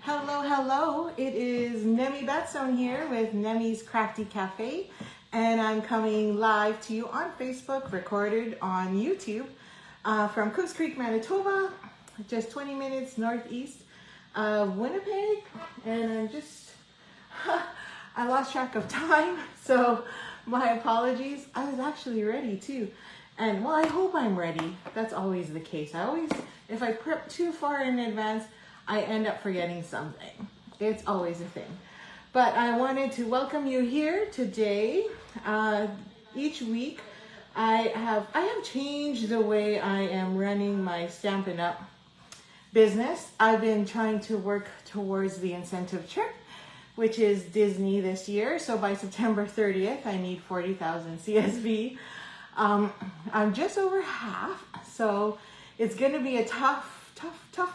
Hello, hello. It is Nemi Batson here with Nemi's Crafty Cafe, and I'm coming live to you on Facebook, recorded on YouTube from Cooks Creek, Manitoba, just 20 minutes northeast of Winnipeg. And I'm just, I lost track of time, so my apologies. I was actually ready too. And well, I hope I'm ready. That's always the case. If I prep too far in advance, I end up forgetting something. It's always a thing. But I wanted to welcome you here today. Each week, I have changed the way I am running my Stampin' Up! Business. I've been trying to work towards the incentive trip, which is Disney this year. So by September 30th, I need 40,000 CSV. I'm just over half, so it's going to be a tough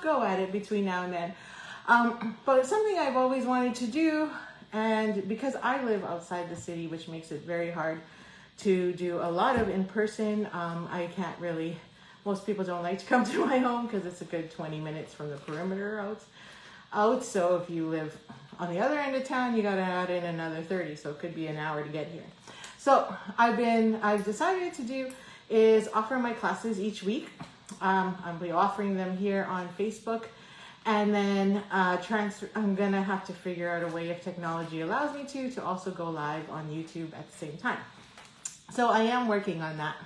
go at it between now and then. But it's something I've always wanted to do, and because I live outside the city, which makes it very hard to do a lot of in-person, I can't really, most people don't like to come to my home because it's a good 20 minutes from the perimeter out. So if you live on the other end of town, you got to add in another 30, so it could be an hour to get here. So I've decided to do is offer my classes each week. I'll be offering them here on Facebook, and then I'm gonna have to figure out a way, if technology allows me to also go live on YouTube at the same time. So I am working on that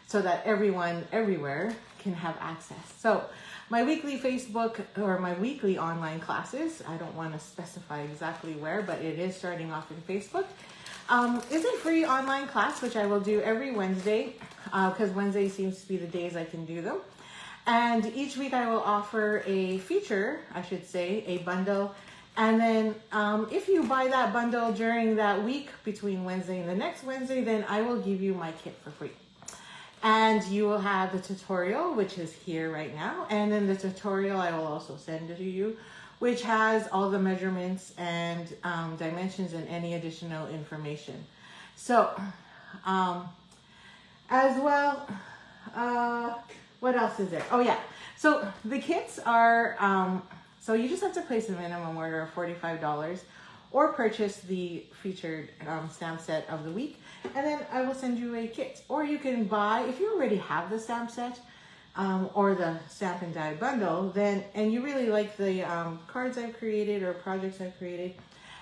so that everyone everywhere can have access. So my weekly Facebook or my weekly online classes, I don't want to specify exactly where, but it is starting off in Facebook. Is a free online class, which I will do every Wednesday, because Wednesday seems to be the days I can do them. And each week I will offer a feature, I should say, a bundle. And then if you buy that bundle during that week between Wednesday and the next Wednesday, then I will give you my kit for free. And you will have the tutorial, which is here right now. And then the tutorial I will also send to you, which has all the measurements and dimensions and any additional information. So, as well, what else is there? Oh yeah, so the kits are, so you just have to place a minimum order of $45 or purchase the featured stamp set of the week, and then I will send you a kit. Or you can buy, if you already have the stamp set, or the stamp and die bundle, then, and you really like the cards I've created or projects I've created,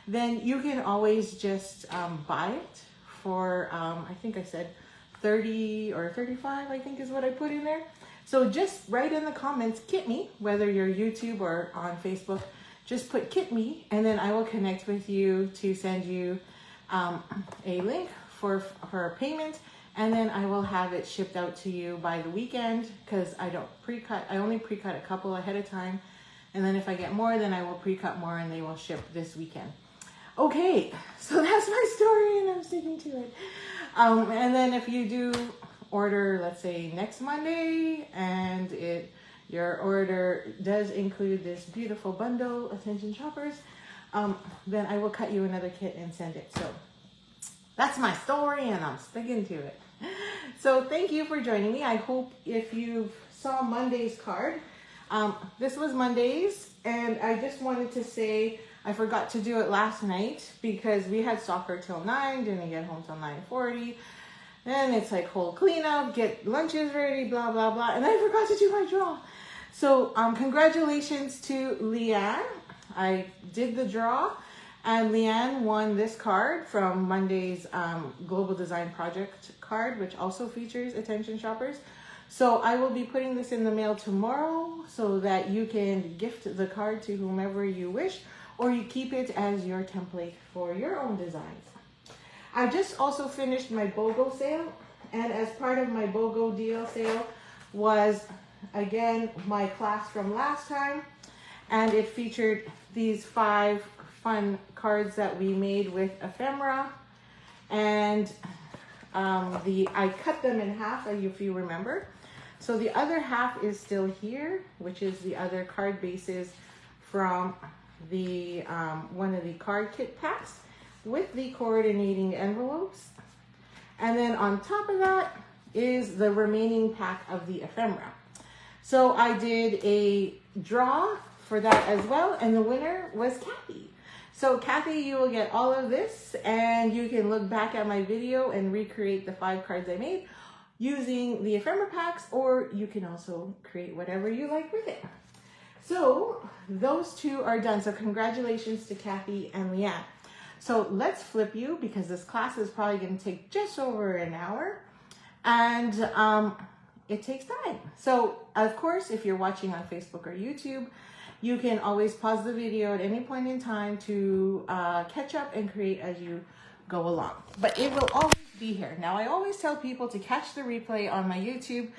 then you can always just buy it for, I think I said 30 or 35, I think is what I put in there. So just write in the comments, kit me, whether you're YouTube or on Facebook, just put kit me, and then I will connect with you to send you a link for payment. And then I will have it shipped out to you by the weekend, because I don't pre-cut. I only pre-cut a couple ahead of time. And then if I get more, then I will pre-cut more and they will ship this weekend. Okay, so that's my story and I'm sticking to it. And then if you do order, let's say next Monday, and your order does include this beautiful bundle, attention shoppers, then I will cut you another kit and send it. So that's my story and I'm sticking to it. So thank you for joining me. I hope if you saw Monday's card, this was Monday's, and I just wanted to say I forgot to do it last night because we had soccer till 9, didn't get home till 9:40. Then it's like whole cleanup, get lunches ready, blah, blah, blah. And I forgot to do my draw. So congratulations to Leanne. I did the draw. And Leanne won this card from Monday's Global Design Project card, which also features attention shoppers. So I will be putting this in the mail tomorrow so that you can gift the card to whomever you wish, or you keep it as your template for your own designs. I just also finished my BOGO sale, and as part of my BOGO deal sale was, again, my class from last time, and it featured these 5 fun cards that we made with ephemera, and I cut them in half, if you remember. So the other half is still here, which is the other card bases from the one of the card kit packs with the coordinating envelopes. And then on top of that is the remaining pack of the ephemera. So I did a draw for that as well. And the winner was Kathy. So Kathy, you will get all of this, and you can look back at my video and recreate the 5 cards I made using the ephemera packs, or you can also create whatever you like with it. So those 2 are done. So congratulations to Kathy and Leanne. So let's flip you, because this class is probably going to take just over an hour, and it takes time. So of course, if you're watching on Facebook or YouTube, you can always pause the video at any point in time to catch up and create as you go along. But it will always be here. Now, I always tell people to catch the replay on my YouTube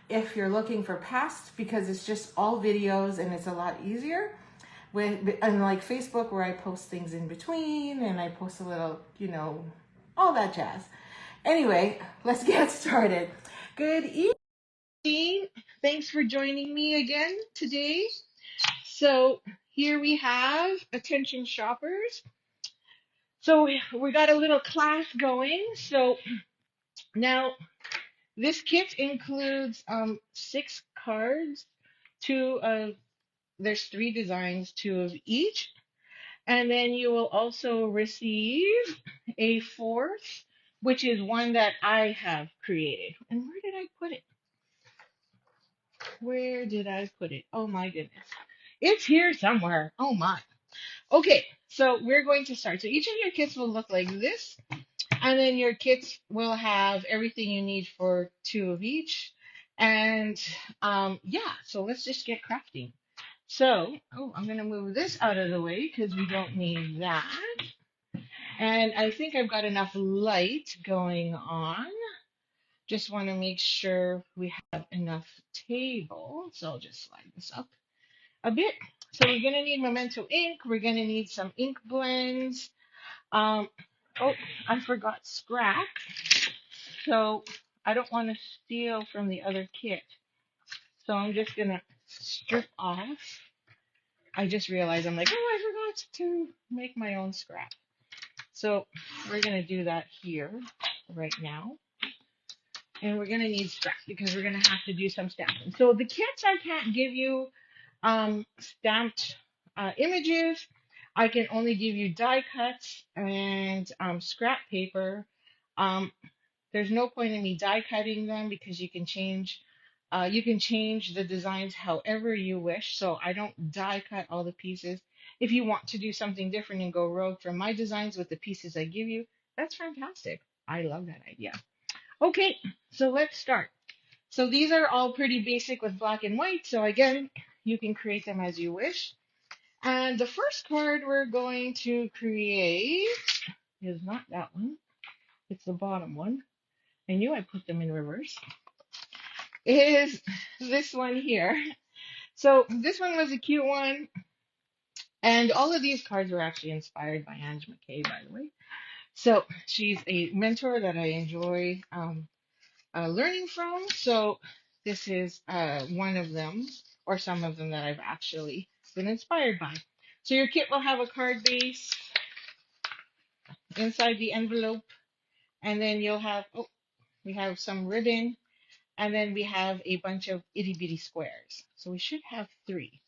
if you're looking for past, because it's just all videos and it's a lot easier. Unlike Facebook, where I post things in between and I post a little, all that jazz. Anyway, let's get started. Good evening. Thanks for joining me again today. So here we have attention shoppers. So we got a little class going. So now this kit includes 6 cards. There's 3 designs, 2 of each. And then you will also receive a 4th, which is one that I have created. And where did I put it? Where did I put it? Oh my goodness. It's here somewhere. Oh my. Okay, so we're going to start. So each of your kits will look like this. And then your kits will have everything you need for 2 of each. And yeah, so let's just get crafting. So, I'm going to move this out of the way because we don't need that. And I think I've got enough light going on. Just want to make sure we have enough table. So I'll just slide this up a bit. So we're going to need Memento ink. We're going to need some ink blends. Oh, I forgot scrap. So I don't want to steal from the other kit. So I'm just going to strip off. I just realized I'm like, I forgot to make my own scrap. So we're going to do that here right now. And we're going to need scrap because we're going to have to do some stamping. So the kits, I can't give you stamped images. I can only give you die cuts and scrap paper. There's no point in me die cutting them because you can change the designs however you wish. So I don't die cut all the pieces. If you want to do something different and go rogue from my designs with the pieces I give you, that's fantastic. I love that idea. Okay, so let's start. So these are all pretty basic with black and white. So again, you can create them as you wish. And the first card we're going to create is not that one. It's the bottom one. I knew I put them in reverse. Is this one here. So this one was a cute one. And all of these cards were actually inspired by Ange McKay, by the way. So she's a mentor that I enjoy learning from. So this is one of them, or some of them that I've actually been inspired by. So your kit will have a card base inside the envelope, and then you'll have, we have some ribbon, and then we have a bunch of itty bitty squares. So we should have 3.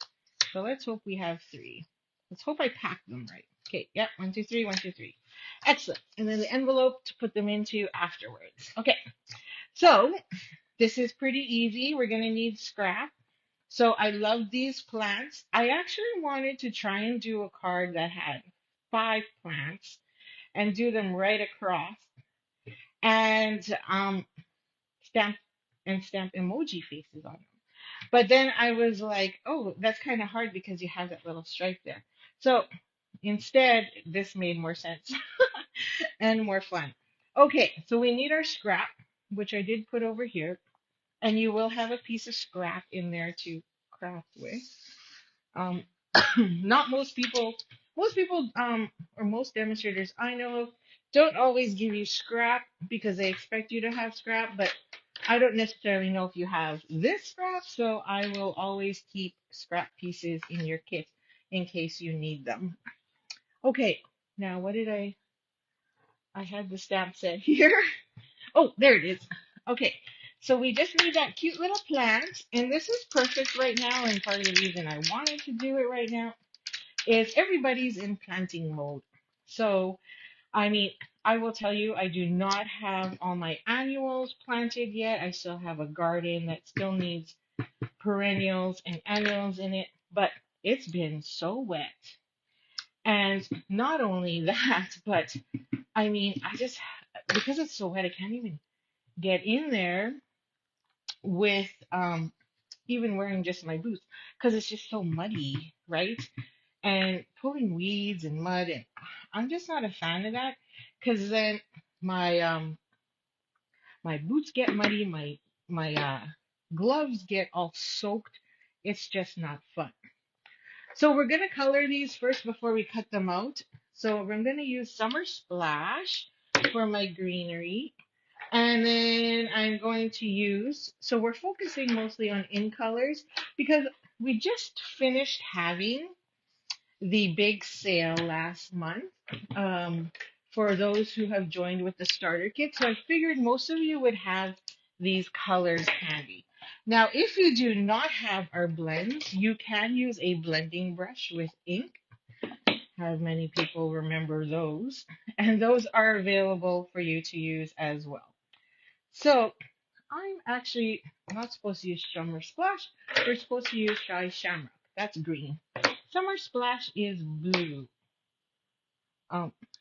So let's hope we have 3. Let's hope I packed them right. Okay, yep, 1, 2, 3, 1, 2, 3. Excellent. And then the envelope to put them into afterwards. Okay, so this is pretty easy. We're going to need scrap. So I love these plants. I actually wanted to try and do a card that had 5 plants and do them right across and stamp emoji faces on them. But then I was like, oh, that's kind of hard because you have that little stripe there. So instead, this made more sense and more fun. Okay, so we need our scrap, which I did put over here. And you will have a piece of scrap in there to craft with. Not most people, or most demonstrators I know of don't always give you scrap because they expect you to have scrap, but I don't necessarily know if you have this scrap, so I will always keep scrap pieces in your kit in case you need them. Okay, now what did I had the stamp set here. Oh, there it is. Okay, So we just need that cute little plant, and this is perfect right now. And part of the reason I wanted to do it right now is everybody's in planting mode. So, I mean, I will tell you, I do not have all my annuals planted yet. I still have a garden that still needs perennials and annuals in it, but it's been so wet. And not only that, but I mean, because it's so wet, I can't even get in there with even wearing just my boots because it's just so muddy, right? And pulling weeds and mud, and I'm just not a fan of that because then my my boots get muddy, my gloves get all soaked. It's just not fun. So we're gonna color these first before we cut them out. So I'm gonna use Summer Splash for my greenery. And then I'm going to use, so we're focusing mostly on in colors because we just finished having the big sale last month for those who have joined with the starter kit. So I figured most of you would have these colors handy. Now, if you do not have our blends, you can use a blending brush with ink. How many people remember those? And those are available for you to use as well. So I'm actually not supposed to use Summer Splash. We're supposed to use Shy Shamrock. That's green. Summer Splash is blue.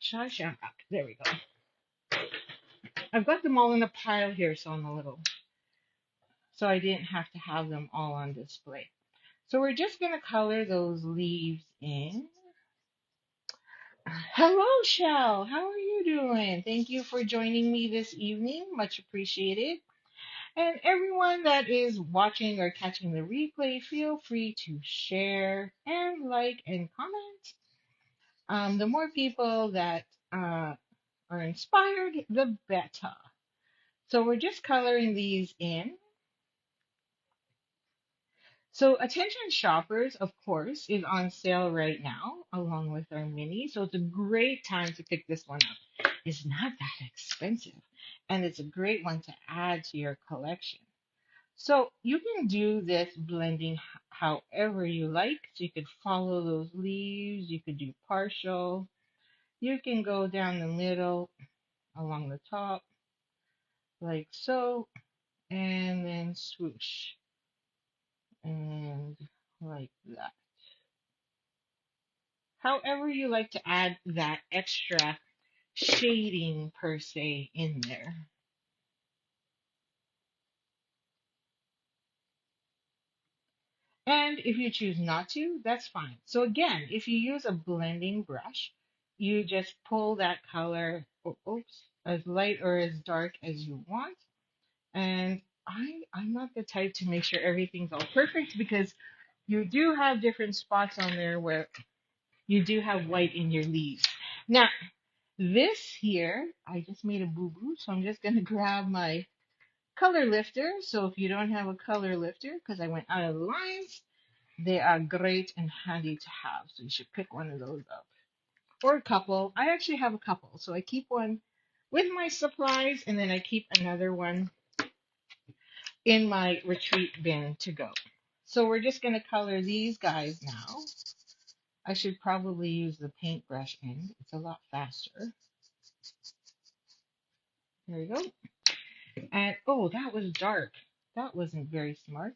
Shy Shamrock. There we go. I've got them all in a pile here, so I'm a little, so I didn't have to have them all on display. So we're just gonna color those leaves in. Hello, Shell. How are you doing? Thank you for joining me this evening. Much appreciated. And everyone that is watching or catching the replay, feel free to share and like and comment. The more people that are inspired, the better. So we're just coloring these in. So Attention Shoppers, of course, is on sale right now, along with our mini. So it's a great time to pick this one up. It's not that expensive, and it's a great one to add to your collection. So you can do this blending however you like. So you could follow those leaves, you could do partial, you can go down the middle along the top like so, and then swoosh and like that. However you like to add that extra shading per se in there. And if you choose not to, that's fine. So again, if you use a blending brush, you just pull that color, oops, as light or as dark as you want. And I'm not the type to make sure everything's all perfect because you do have different spots on there where you do have white in your leaves. Now, this here, I just made a boo-boo, so I'm just gonna grab my color lifter. So if you don't have a color lifter, because I went out of the lines, they are great and handy to have. So you should pick one of those up. Or a couple. I actually have a couple. So I keep one with my supplies and then I keep another one in my retreat bin to go. So we're just going to color these guys now. I should probably use the paintbrush end. It's a lot faster. There we go. And oh, that was dark. That wasn't very smart.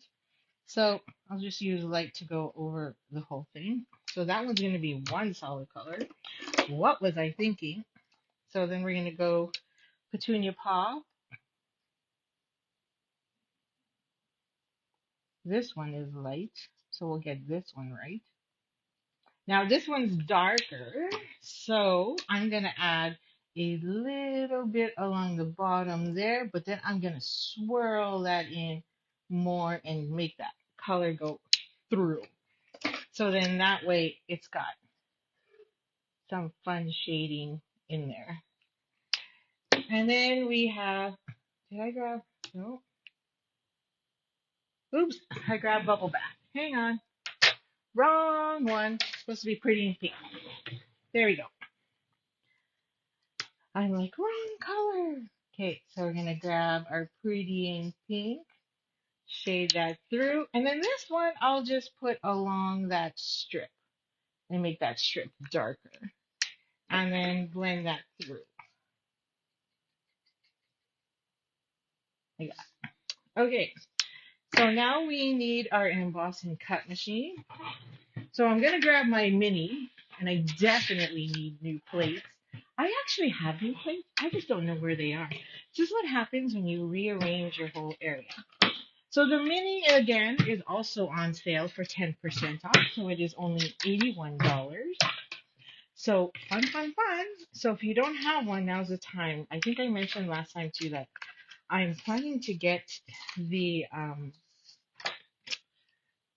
So I'll just use light to go over the whole thing. So that one's going to be one solid color. What was I thinking? So then we're going to go Petunia Paw. This one is light, so we'll get this one right. Now this one's darker, so I'm going to add a little bit along the bottom there, but then I'm going to swirl that in more and make that color go through. So then that way it's got some fun shading in there. And then we have, did I grab, no. Oops, I grabbed Bubble Bath. Hang on. Wrong one. It's supposed to be Pretty in Pink. There we go. I'm like, wrong color. Okay, so we're gonna grab our pretty pink, shade that through, and then this one I'll just put along that strip and make that strip darker, and then blend that through. Like that. Okay, so now we need our emboss and cut machine. So I'm gonna grab my mini, and I definitely need new plates. I actually have new plates, I just don't know where they are. This is what happens when you rearrange your whole area. So the mini again is also on sale for 10% off, so it is only $81. So fun, fun, fun. So if you don't have one, now's the time. I think I mentioned last time too that I'm planning to get the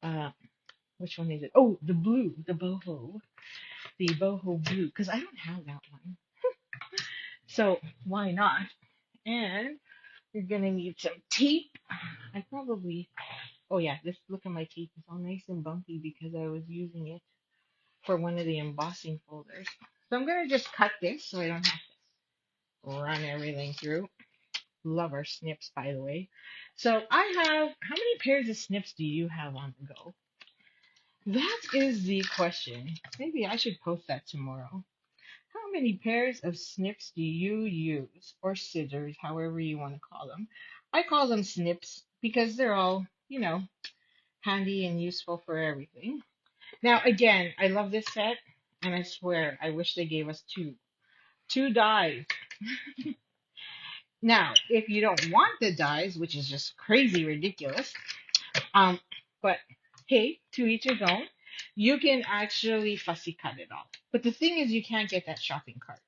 uh which one is it? Oh, the blue, the boho blue, because I don't have that one. So why not? And you're gonna need some tape. I probably, oh yeah, this look at my tape is all nice and bumpy because I was using it for one of the embossing folders. So I'm gonna just cut this so I don't have to run everything through. Love our snips, by the way. So I have, how many pairs of snips do you have on the go? That is the question. Maybe I should post that tomorrow. How many pairs of snips do you use? Or scissors, however you want to call them. I call them snips because they're all, handy and useful for everything. Now, again, I love this set, and I swear, I wish they gave us two. Two dies. Now, if you don't want the dies, which is just crazy ridiculous, um, but hey, to each his own, you can actually fussy cut it off. But the thing is, you can't get that shopping cart.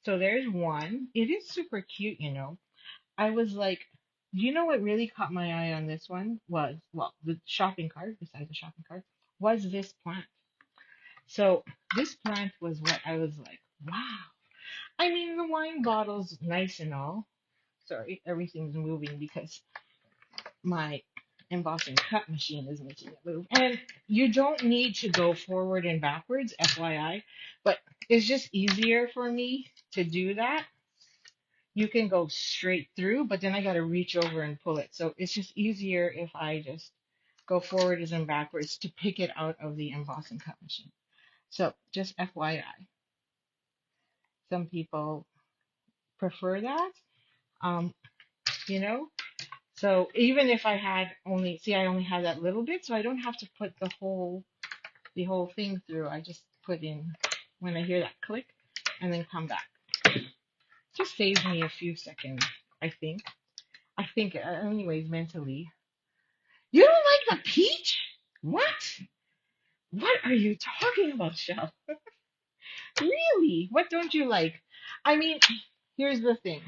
So there's one. It is super cute. I was like, you know what really caught my eye on this one was, well, the shopping cart, besides the shopping cart, was this plant. So this plant was what I was like, wow. I mean, the wine bottle's nice and all. Sorry, everything's moving because my embossing cut machine is making it move. And you don't need to go forward and backwards, FYI, but it's just easier for me to do that. You can go straight through, but then I got to reach over and pull it. So it's just easier if I just go forwards and backwards to pick it out of the embossing cut machine. So just FYI, some people prefer that. Um, you know, so even if I had only, see, I only have that little bit, so I don't have to put the whole thing through. I just put in when I hear that click and then come back. Just saves me a few seconds, I think. Anyways, mentally. You don't like the peach? What? What are you talking about, Shell? Really? What don't you like? I mean, here's the thing.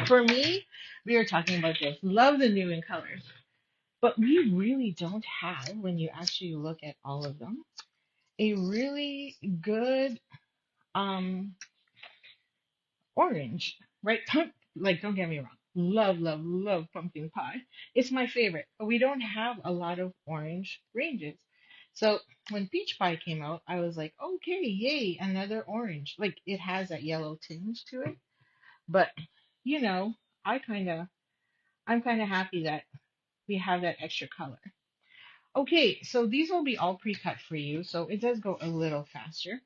For me, we were talking about this. Love the new in colors. But we really don't have, when you actually look at all of them, a really good orange, right? Like, don't get me wrong. Love, love, love pumpkin pie. It's my favorite. But we don't have a lot of orange ranges. So when peach pie came out, I was like, okay, yay, another orange. Like it has that yellow tinge to it. But you know, I kind of I'm kind of happy that we have that extra color. Okay, so these will be all pre-cut for you, so it does go a little faster.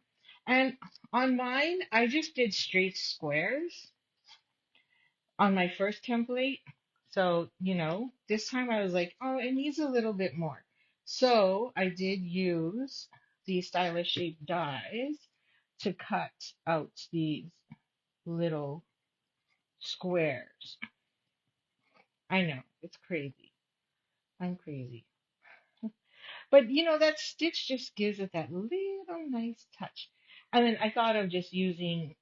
And on mine, I just did straight squares on my first template. So, this time I was like, oh, it needs a little bit more. So I did use the stylish shape dies to cut out these little squares. I know, it's crazy. I'm crazy. But that stitch just gives it that little nice touch. And then I thought of just using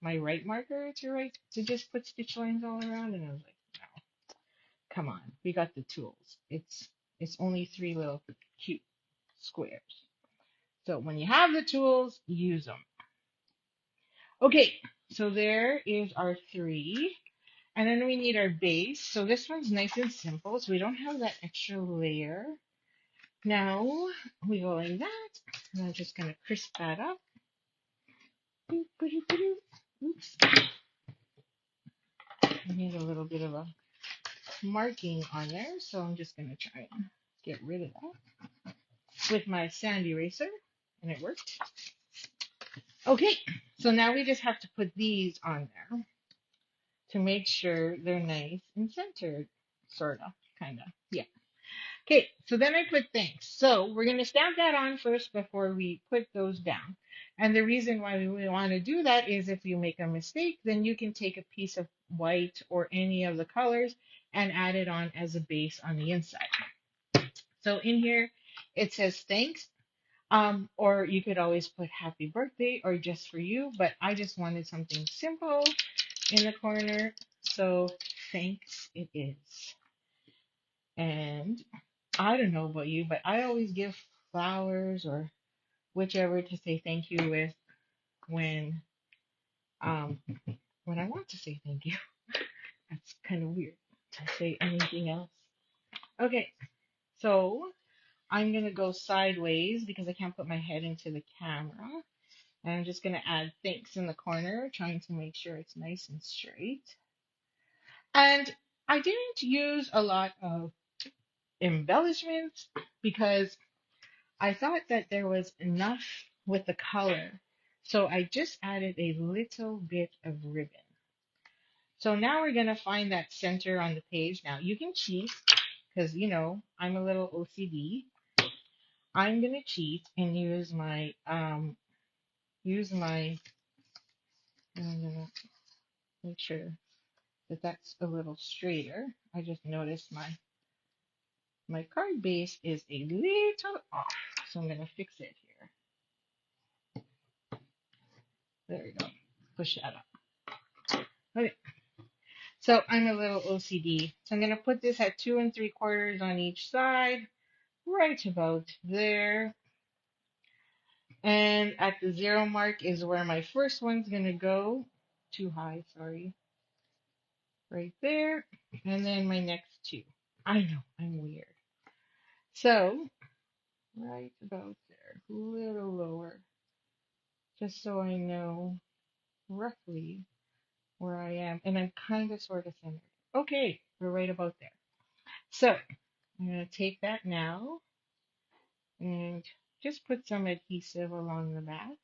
my right marker to just put stitch lines all around, and I was like, no, come on, we got the tools. It's only three little cute squares. So when you have the tools, use them. Okay, so there is our three. And then we need our base. So this one's nice and simple, so we don't have that extra layer. Now we go like that. And I'm just gonna crisp that up. Oops. I need a little bit of a marking on there, so I'm just going to try and get rid of that with my sand eraser, and it worked. Okay, so now we just have to put these on there to make sure they're nice and centered, sort of, kind of, yeah. Okay, so then I put thanks. So we're going to stamp that on first before we put those down. And the reason why we want to do that is if you make a mistake, then you can take a piece of white or any of the colors and add it on as a base on the inside. So in here, it says thanks, or you could always put happy birthday or just for you, but I just wanted something simple in the corner. So thanks it is. And I don't know about you, but I always give flowers or whichever to say thank you with when um when I want to say thank you. That's kind of weird to say anything else. Okay, so I'm gonna go sideways because I can't put my head into the camera. And I'm just gonna add thanks in the corner, trying to make sure it's nice and straight. And I didn't use a lot of embellishments because I thought that there was enough with the color, so I just added a little bit of ribbon. So now we're going to find that center on the page. Now you can cheat because, you know, I'm a little OCD. I'm going to cheat and use my, I'm going to make sure that that's a little straighter. I just noticed my card base is a little off, so I'm going to fix it here. There we go. Push that up. Okay. So I'm a little OCD. So I'm going to put this at 2 3/4 on each side, right about there. And at the 0 mark is where my first one's going to go. Too high, sorry. Right there. And then my next 2. I know, I'm weird. So, right about there, a little lower, just so I know roughly where I am. And I'm kind of sort of centered. Okay, we're right about there. So, I'm going to take that now and just put some adhesive along the back.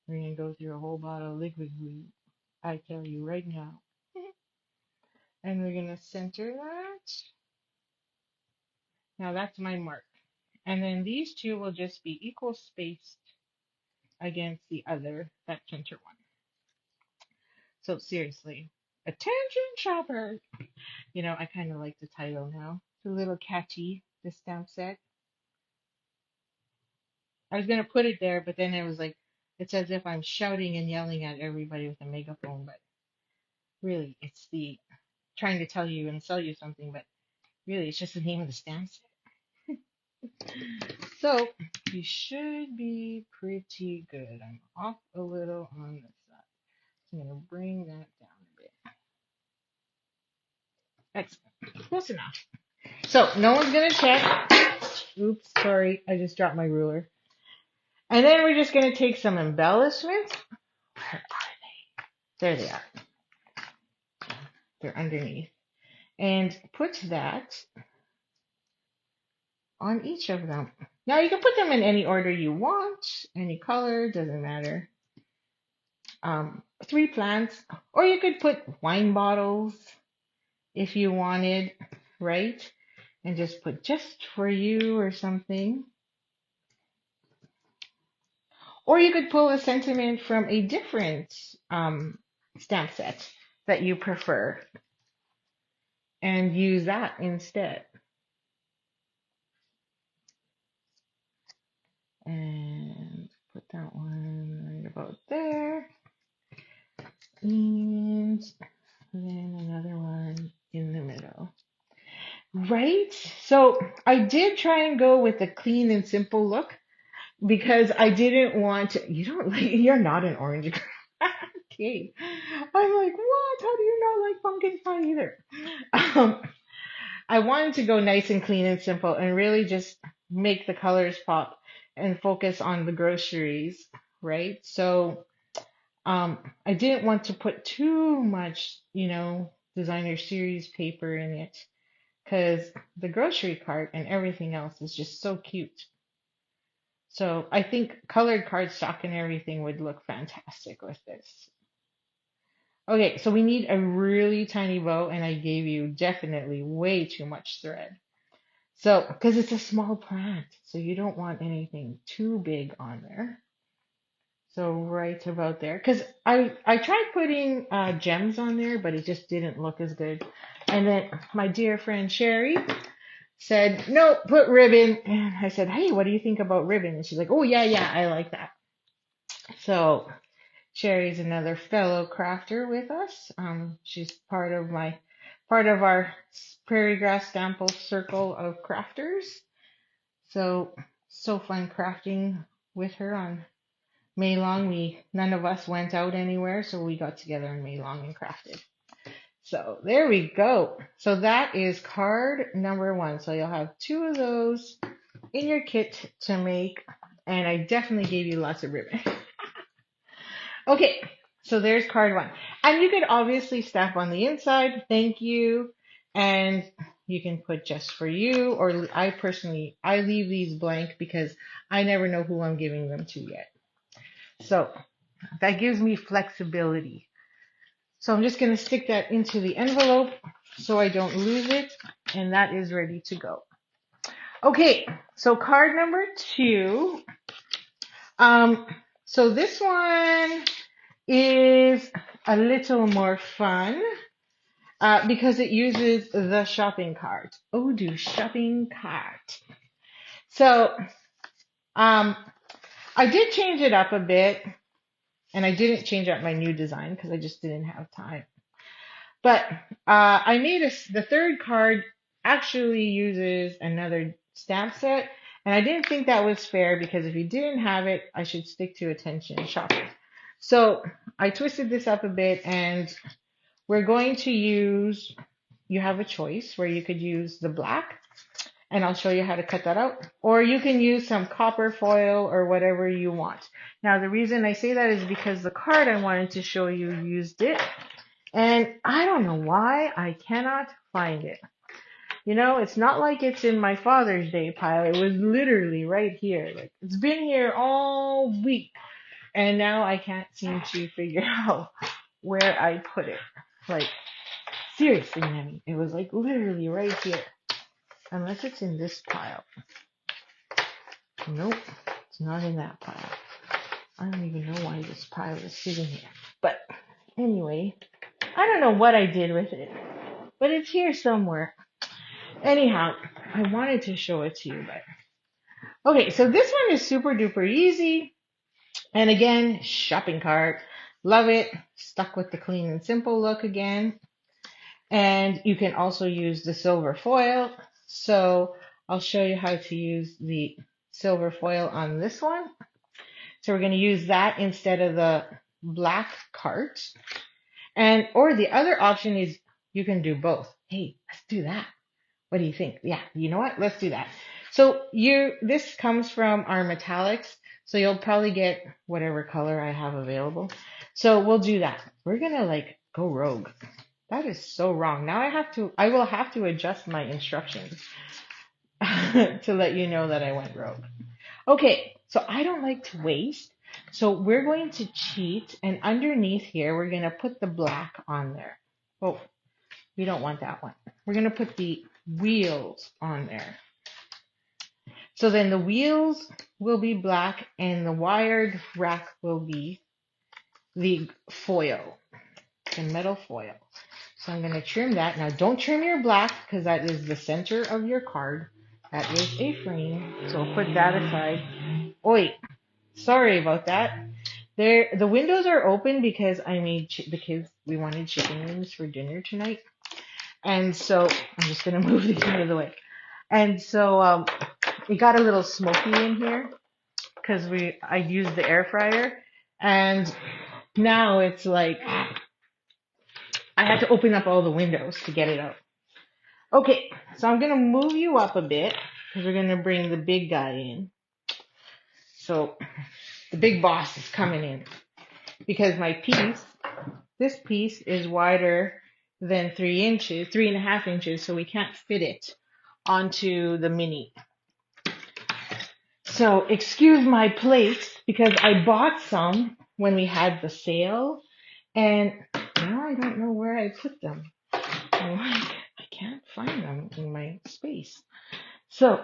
We're going to go through a whole bottle of liquid glue, I tell you right now. And we're going to center that. Now that's my mark. And then these two will just be equal spaced against the other, that center one. So seriously, attention shoppers. You know, I kind of like the title now. It's a little catchy, the stamp set. I was going to put it there, but then it was like, it's as if I'm shouting and yelling at everybody with a megaphone, but really, it's the trying to tell you and sell you something, but really, it's just the name of the stamp set. So, you should be pretty good. I'm off a little on the side. So I'm going to bring that down a bit. Excellent. Close enough. So, no one's going to check. Oops, sorry, I just dropped my ruler. And then we're just going to take some embellishments. Where are they? There they are. They're underneath. And put that on each of them. Now you can put them in any order you want, any color, doesn't matter. 3 plants, or you could put wine bottles if you wanted, right? And just put just for you or something. Or you could pull a sentiment from a different stamp set that you prefer and use that instead. And put that one right about there. And then another one in the middle. Right? So I did try and go with a clean and simple look because I didn't want to, you're not an orange girl. Okay. I'm like, what? How do you not like pumpkin pie either? I wanted to go nice and clean and simple and really just make the colors pop and focus on the groceries, right? So I didn't want to put too much, designer series paper in it because the grocery cart and everything else is just so cute. So I think colored cardstock and everything would look fantastic with this. Okay, so we need a really tiny bow, and I gave you definitely way too much thread. So, because it's a small plant, so you don't want anything too big on there. So right about there, because I tried putting gems on there, but it just didn't look as good. And then my dear friend Sherry said, no, put ribbon. And I said, hey, what do you think about ribbon? And she's like, oh yeah, I like that. So Sherry's another fellow crafter with us. She's part of our Prairie Grass Sample Circle of Crafters. So fun crafting with her on Maylong. None of us went out anywhere, so we got together in Maylong and crafted. So there we go. So that is card number 1. So you'll have 2 of those in your kit to make, and I definitely gave you lots of ribbon. Okay, so there's card 1. And you could obviously stamp on the inside, thank you, and you can put just for you, or I leave these blank because I never know who I'm giving them to yet. So that gives me flexibility. So I'm just going to stick that into the envelope so I don't lose it, and that is ready to go. Okay, so card number 2. So this one is a little more fun because it uses the shopping cart. Odoo shopping cart. So I did change it up a bit, and I didn't change up my new design because I just didn't have time. But I made the third card actually uses another stamp set, and I didn't think that was fair because if you didn't have it, I should stick to attention shopping. So I twisted this up a bit, and we're going to use, you have a choice where you could use the black, and I'll show you how to cut that out, or you can use some copper foil or whatever you want. Now, the reason I say that is because the card I wanted to show you used it, and I don't know why I cannot find it. It's not like it's in my Father's Day pile. It was literally right here. Like, it's been here all week, and now I can't seem to figure out where I put it. Like, seriously, Nanny, it was like literally right here. Unless it's in this pile. Nope, it's not in that pile. I don't even know why this pile is sitting here. But anyway, I don't know what I did with it, but it's here somewhere. Anyhow, I wanted to show it to you, but okay, so this one is super duper easy. And again, shopping cart. Love it. Stuck with the clean and simple look again. And you can also use the silver foil. So I'll show you how to use the silver foil on this one. So we're going to use that instead of the black cart. Or the other option is you can do both. Hey, let's do that. What do you think? Yeah, you know what? Let's do that. So this comes from our metallics. So you'll probably get whatever color I have available. So we'll do that. We're going to go rogue. That is so wrong. Now I will have to adjust my instructions to let you know that I went rogue. Okay, so I don't like to waste. So we're going to cheat, and underneath here, we're going to put the black on there. Oh, we don't want that one. We're going to put the wheels on there. So then the wheels will be black, and the wired rack will be the foil, the metal foil. So I'm going to trim that. Now, don't trim your black because that is the center of your card. That is a frame. So I'll put that aside. Oi, sorry about that. The windows are open because I made the kids, we wanted chicken wings for dinner tonight. And so I'm just going to move these out of the way. And so it got a little smoky in here because I used the air fryer. And now it's like I had to open up all the windows to get it out. Okay, so I'm going to move you up a bit because we're going to bring the big guy in. So the big boss is coming in. because this piece is wider than 3 inches, 3.5 inches, so we can't fit it onto the mini. So excuse my plates because I bought some when we had the sale, and now I don't know where I put them. I'm like, I can't find them in my space. So,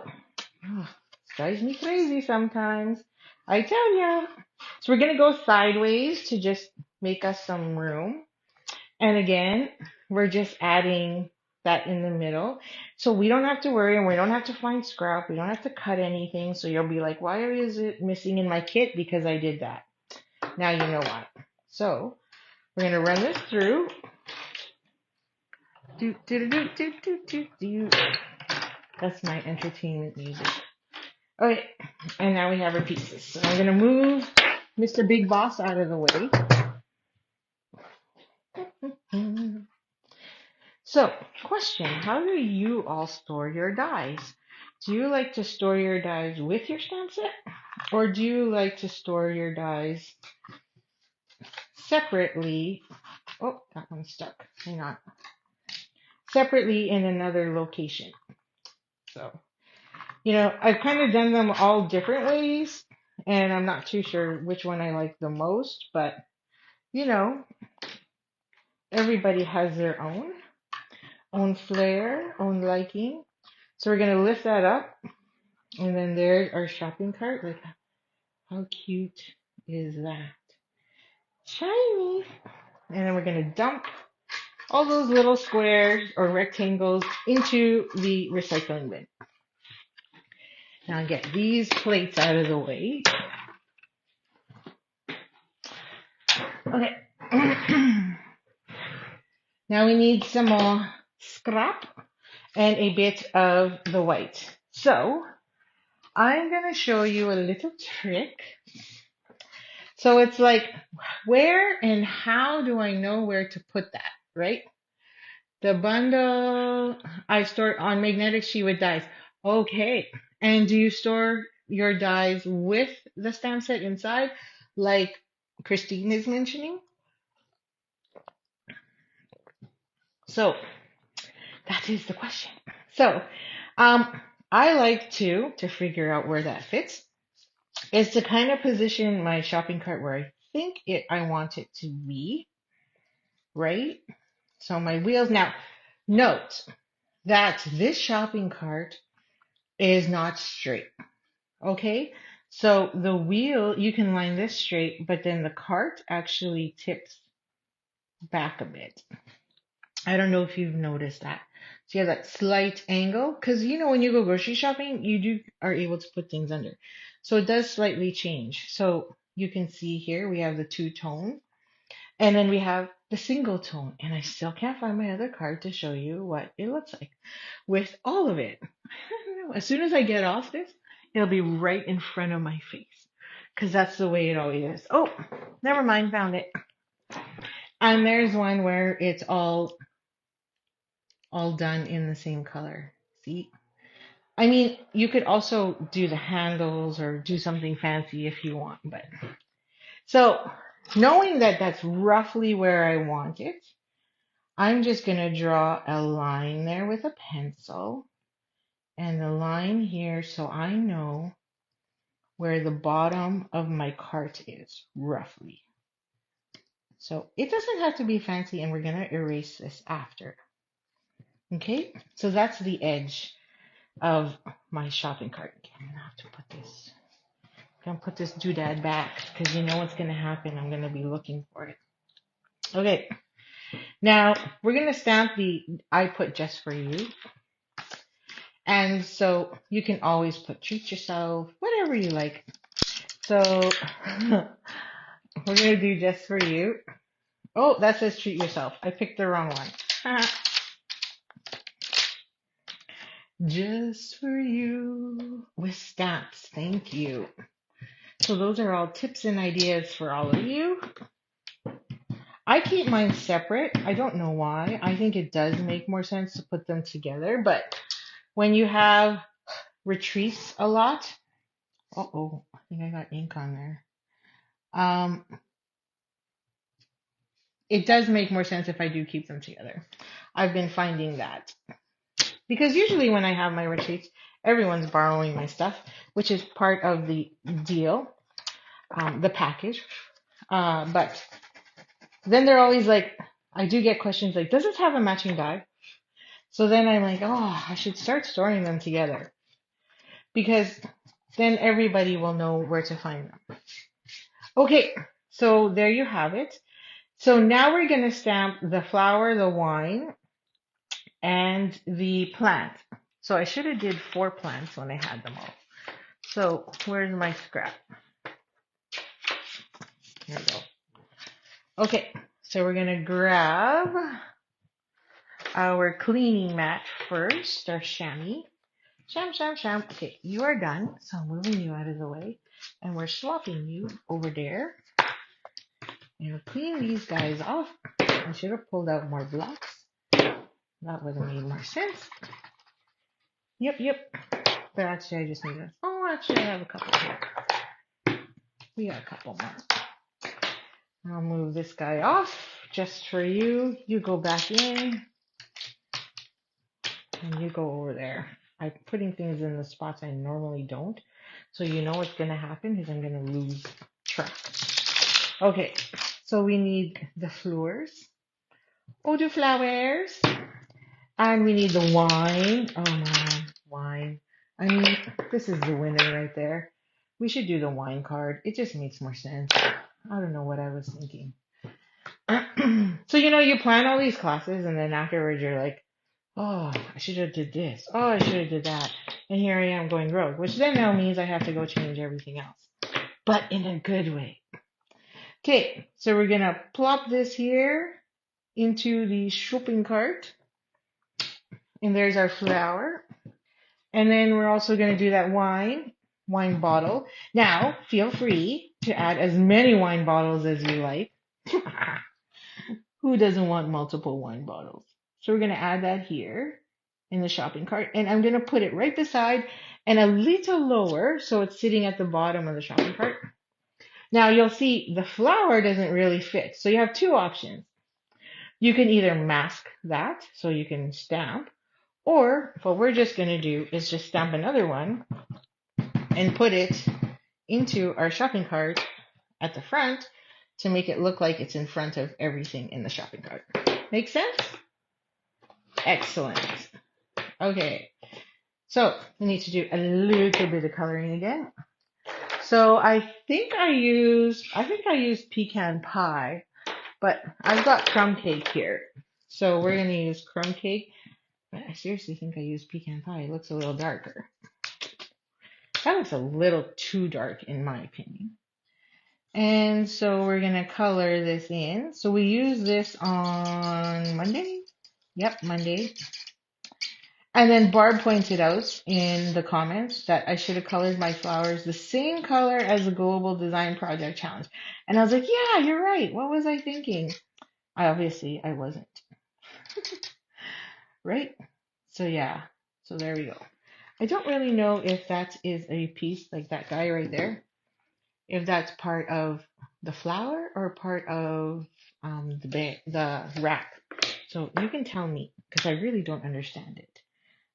it drives me crazy sometimes. I tell ya. So we're gonna go sideways to just make us some room. And again, we're just adding that in the middle. So we don't have to worry and we don't have to find scrap. We don't have to cut anything. So you'll be like, why is it missing in my kit? Because I did that. Now you know why. So we're going to run this through. That's my entertainment music. Okay, and now we have our pieces. So I'm going to move Mr. Big Boss out of the way. So, question, how do you all store your dies? Do you like to store your dies with your stamp set? Or do you like to store your dies separately? Oh, that one's stuck. Hang on. Separately in another location. So, I've kind of done them all different ways, and I'm not too sure which one I like the most, but, everybody has their own flair, own liking. So we're going to lift that up, and then there's our shopping cart. Like, how cute is that? Shiny! And then we're going to dump all those little squares or rectangles into the recycling bin. Now get these plates out of the way. Okay. Now we need some more scrap and a bit of the white. So I'm going to show you a little trick. So it's like, where and how do I know where to put that, right? The bundle I stored on magnetic sheet with dies. Okay. And do you store your dies with the stamp set inside, like Christine is mentioning? So that is the question. So I like to figure out where that fits is to kind of position my shopping cart where I think I want it to be, right? So my wheels. Now, note that this shopping cart is not straight, okay? So the wheel, you can line this straight, but then the cart actually tips back a bit. I don't know if you've noticed that. So you have that slight angle, because when you go grocery shopping, you are able to put things under. So it does slightly change. So you can see here we have the two-tone, and then we have the single tone, and I still can't find my other card to show you what it looks like with all of it. I don't know. As soon as I get off this, it'll be right in front of my face, because that's the way it always is. Oh, never mind, found it. And there's one where it's all done in the same color. See? I mean, you could also do the handles or do something fancy if you want, but so knowing that that's roughly where I want it, I'm just going to draw a line there with a pencil and a line here so I know where the bottom of my cart is, roughly. So it doesn't have to be fancy, and we're going to erase this after. Okay, so that's the edge of my shopping cart. Okay, I'm going to have to put this doodad back because you know what's going to happen. I'm going to be looking for it. Okay, now we're going to stamp the I put just for you. And so you can always put treat yourself, whatever you like. So we're going to do just for you. Oh, that says treat yourself. I picked the wrong one. Just for you with stamps. Thank you. So those are all tips and ideas for all of you. I keep mine separate. I don't know why. I think it does make more sense to put them together. But when you have retreats a lot, I think I got ink on there. it does make more sense if I do keep them together. I've been finding that. Because usually when I have my retreats, everyone's borrowing my stuff, which is part of the deal, the package. But then they're always like, I do get questions like, does it have a matching bag? So then I'm like, oh, I should start storing them together because then everybody will know where to find them. Okay, so there you have it. So now we're going to stamp the flower, the wine, and the plant. So I should have did 4 plants when I had them all. So where's my scrap? Here we go. Okay, so we're going to grab our cleaning mat first, our chamois. Sham, sham, sham. Okay, you are done. So I'm moving you out of the way. And we're swapping you over there. And we'll clean these guys off. I should have pulled out more blocks. That would have made more sense. Yep. But actually, I just need a... Oh, actually, I have a couple here. We got a couple more. I'll move this guy off just for you. You go back in. And you go over there. I'm putting things in the spots I normally don't. So you know what's going to happen is I'm going to lose track. Okay, so we need the flowers. Eau de flowers. And we need the wine. Oh man, wine. I mean, this is the winner right there. We should do the wine card. It just makes more sense. I don't know what I was thinking. So, you plan all these classes and then afterwards you're like, oh, I should have did this. Oh, I should have did that. And here I am going rogue, which then now means I have to go change everything else. But in a good way. Okay, so we're going to plop this here into the shopping cart. And there's our flower. And then we're also going to do that wine bottle. Now, feel free to add as many wine bottles as you like. Who doesn't want multiple wine bottles? So we're going to add that here in the shopping cart. And I'm going to put it right beside and a little lower so it's sitting at the bottom of the shopping cart. Now you'll see the flower doesn't really fit. So you have 2 options. You can either mask that so you can stamp, or what we're just going to do is just stamp another one and put it into our shopping cart at the front to make it look like it's in front of everything in the shopping cart. Make sense? Excellent. Okay, so we need to do a little bit of coloring again. So I think I used pecan pie, but I've got crumb cake here. So we're going to use crumb cake. But I seriously think I used pecan pie. It looks a little darker. That looks a little too dark in my opinion. And so we're going to color this in. So we use this on Monday. Yep, Monday. And then Barb pointed out in the comments that I should have colored my flowers the same color as the Global Design Project Challenge. And I was like, yeah, you're right. What was I thinking? I wasn't. Right? So yeah. So there we go. I don't really know if that is a piece like that guy right there. If that's part of the flower or part of the wrap. So you can tell me because I really don't understand it.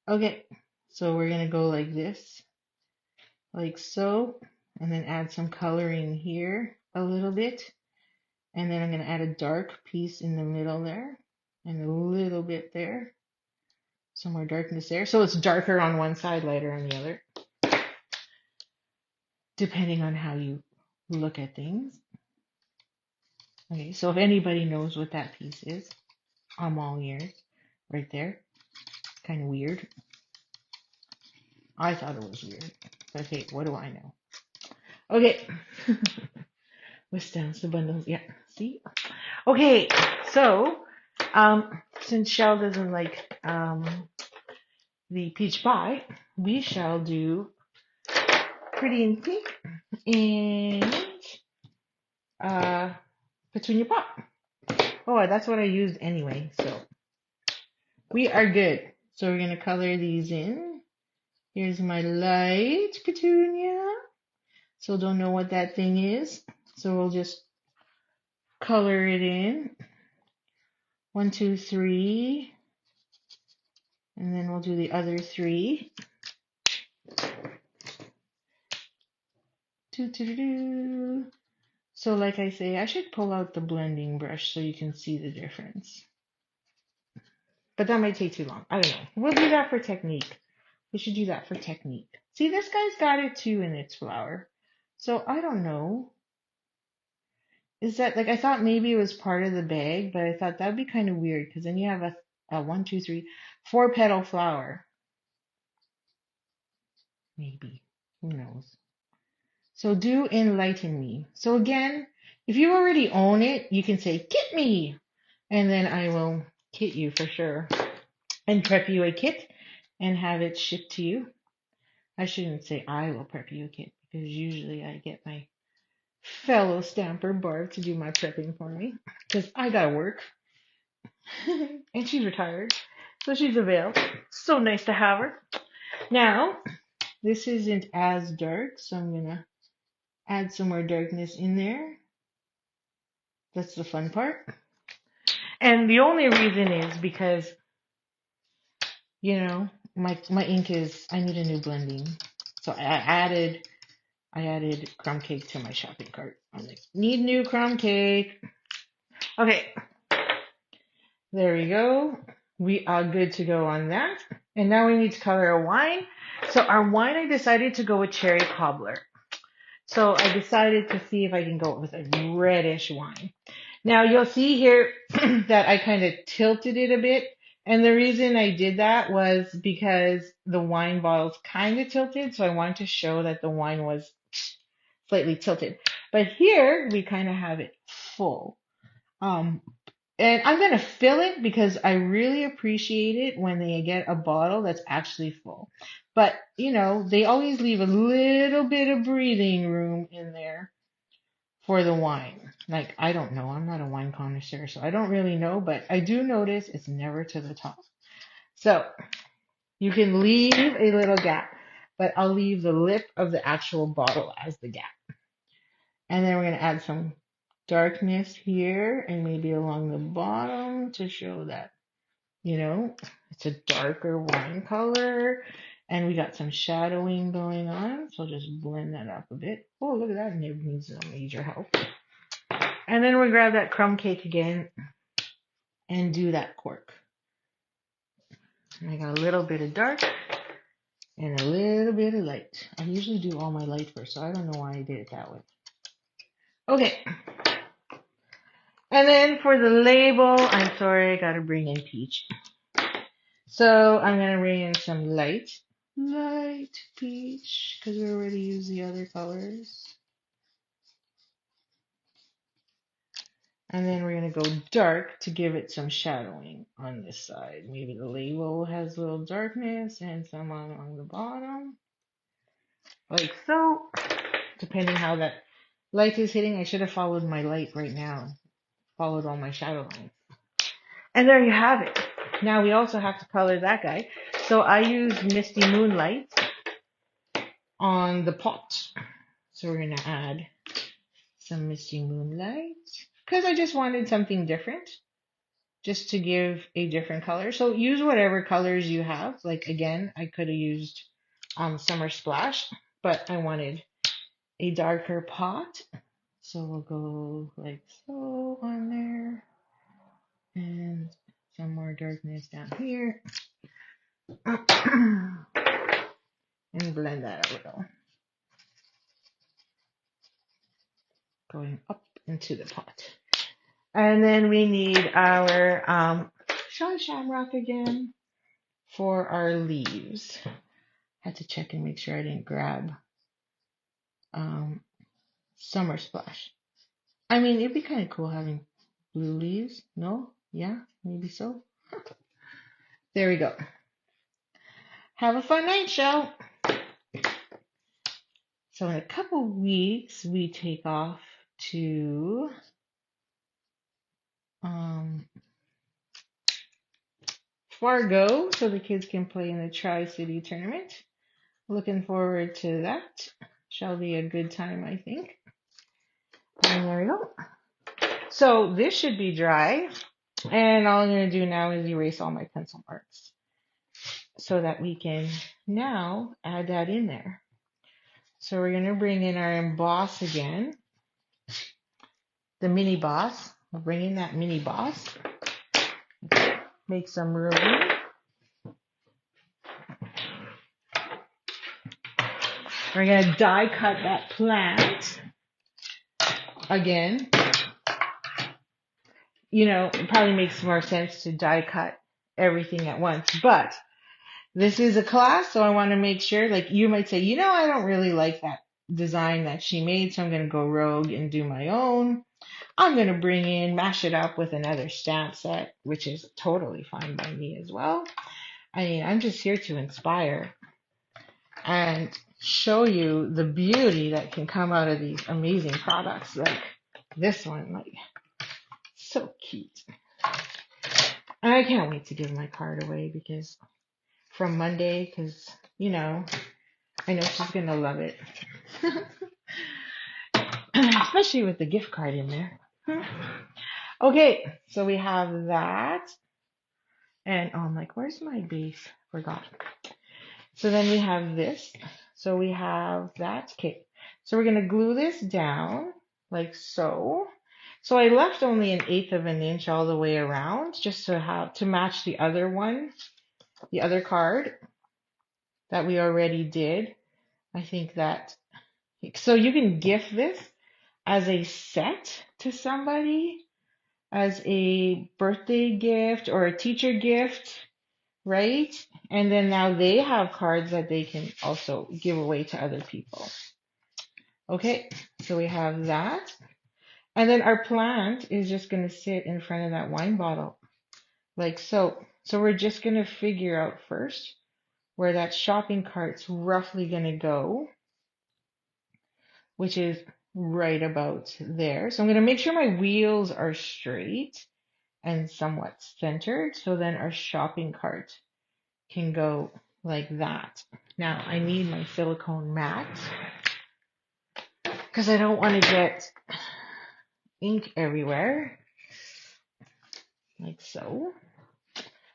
Okay, so we're going to go like this, like so, and then add some coloring here a little bit. And then I'm going to add a dark piece in the middle there and a little bit there. Some more darkness there. So it's darker on one side, lighter on the other, depending on how you look at things. Okay, so if anybody knows what that piece is, I'm all ears. Right there. Kind of weird. I thought it was weird. But hey, what do I know? Okay. Which downs the bundles? Yeah. See? Okay. So, since Shell doesn't like the peach pie, we shall do Pretty in Pink and Petunia Pop. Oh, that's what I used anyway. So we are good. So we're gonna color these in. Here's my light petunia. So don't know what that thing is. So we'll just color it in. 1, 2, 3. And then we'll do the other 3. Doo, doo, doo, doo. So like I say, I should pull out the blending brush so you can see the difference. But that might take too long. I don't know. We'll do that for technique. We should do that for technique. See, this guy's got it too in its flower. So I don't know. Is that like I thought maybe it was part of the bag, but I thought that'd be kind of weird because then you have a 1, 2, 3, 4 petal flower. Maybe. Who knows? So do enlighten me. So again, if you already own it, you can say, kit me. And then I will kit you for sure. And prep you a kit and have it shipped to you. I shouldn't say I will prep you a kit because usually I get my fellow stamper Barb to do my prepping for me because I gotta work. And she's retired. So she's available. So nice to have her. Now, this isn't as dark, so I'm gonna add some more darkness in there. That's the fun part. And the only reason is because, you know, my ink is, I need a new blending. So I added crumb cake to my shopping cart. I'm like, need new crumb cake. Okay. There we go. We are good to go on that. And now we need to color a wine. So our wine, I decided to go with cherry cobbler. So I decided to see if I can go with a reddish wine. Now you'll see here that I kind of tilted it a bit. And the reason I did that was because the wine bottle's kind of tilted. So I wanted to show that the wine was slightly tilted. But here we kind of have it full. And I'm going to fill it because I really appreciate it when they get a bottle that's actually full. But, you know, they always leave a little bit of breathing room in there for the wine. Like, I don't know. I'm not a wine connoisseur, so I don't really know. But I do notice it's never to the top. So you can leave a little gap. But I'll leave the lip of the actual bottle as the gap. And then we're going to add some darkness here and maybe along the bottom to show that, you know, it's a darker wine color. And we got some shadowing going on. So I'll just blend that up a bit. Oh, look at that. Nib needs some major help. And then we grab that crumb cake again and do that cork. And I got a little bit of dark and a little bit of light. I usually do all my light first, so I don't know why I did it that way. Okay. And then for the label, I'm sorry, I gotta bring in peach. So I'm gonna bring in some light peach, because we already used the other colors. And then we're gonna go dark to give it some shadowing on this side. Maybe the label has a little darkness and some on the bottom. Like so. Depending how that light is hitting, I should have followed my light right now. Followed all my shadow lines. And there you have it. Now we also have to color that guy. So I used Misty Moonlight on the pot. So we're going to add some Misty Moonlight because I just wanted something different, just to give a different color. So use whatever colors you have. Like again, I could have used Summer Splash, but I wanted a darker pot. So we'll go like so on there. And some more darkness down here. And blend that a little. Going up into the pot. And then we need our Sean Shamrock again for our leaves. Had to check and make sure I didn't grab Summer Splash. I mean, it'd be kind of cool having blue leaves. No? Yeah? Maybe so? There we go. Have a fun night, Shell. So in a couple weeks, we take off to Fargo so the kids can play in the Tri-City tournament. Looking forward to that. Shall be a good time, I think. And there we go. So this should be dry And all I'm going to do now is erase all my pencil marks so that we can now add that in there. So we're going to bring in our emboss again, the mini boss. We'll bring in that mini boss, make some room. We're going to die cut that plant again. You know, it probably makes more sense to die cut everything at once, but this is a class, so I want to make sure, like you might say, you know, I don't really like that design that she made, so I'm going to go rogue and do my own. I'm going to bring in, mash it up with another stamp set, which is totally fine by me as well. I mean, I'm just here to inspire and show you the beauty that can come out of these amazing products, like this one, like so cute. And I can't wait to give my card away because from Monday, because, you know, I know she's going to love it. Especially with the gift card in there. Okay, so we have that. And I'm like, where's my base? Forgot. So then we have this. So we have that. Okay, so we're going to glue this down like so. So I left only 1/8 of an inch all the way around just to have to match the other one, the other card that we already did. I think that, so you can gift this as a set to somebody, as a birthday gift or a teacher gift, right? And then now they have cards that they can also give away to other people. Okay, so we have that. And then our plant is just going to sit in front of that wine bottle, like so. So we're just going to figure out first where that shopping cart's roughly going to go, which is right about there. So I'm going to make sure my wheels are straight and somewhat centered, so then our shopping cart can go like that. Now I need my silicone mat because I don't want to get ink everywhere, like so.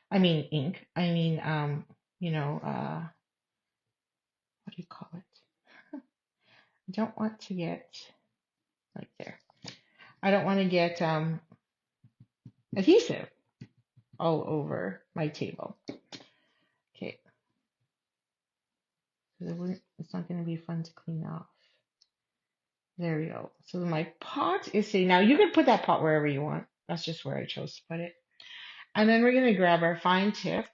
I mean ink. I mean, you know, what do you call it? I don't want to get like there. I don't want to get adhesive all over my table. Okay, it's not going to be fun to clean off. There we go. So my pot is sitting. Now you can put that pot wherever you want. That's just where I chose to put it. And then we're going to grab our fine tip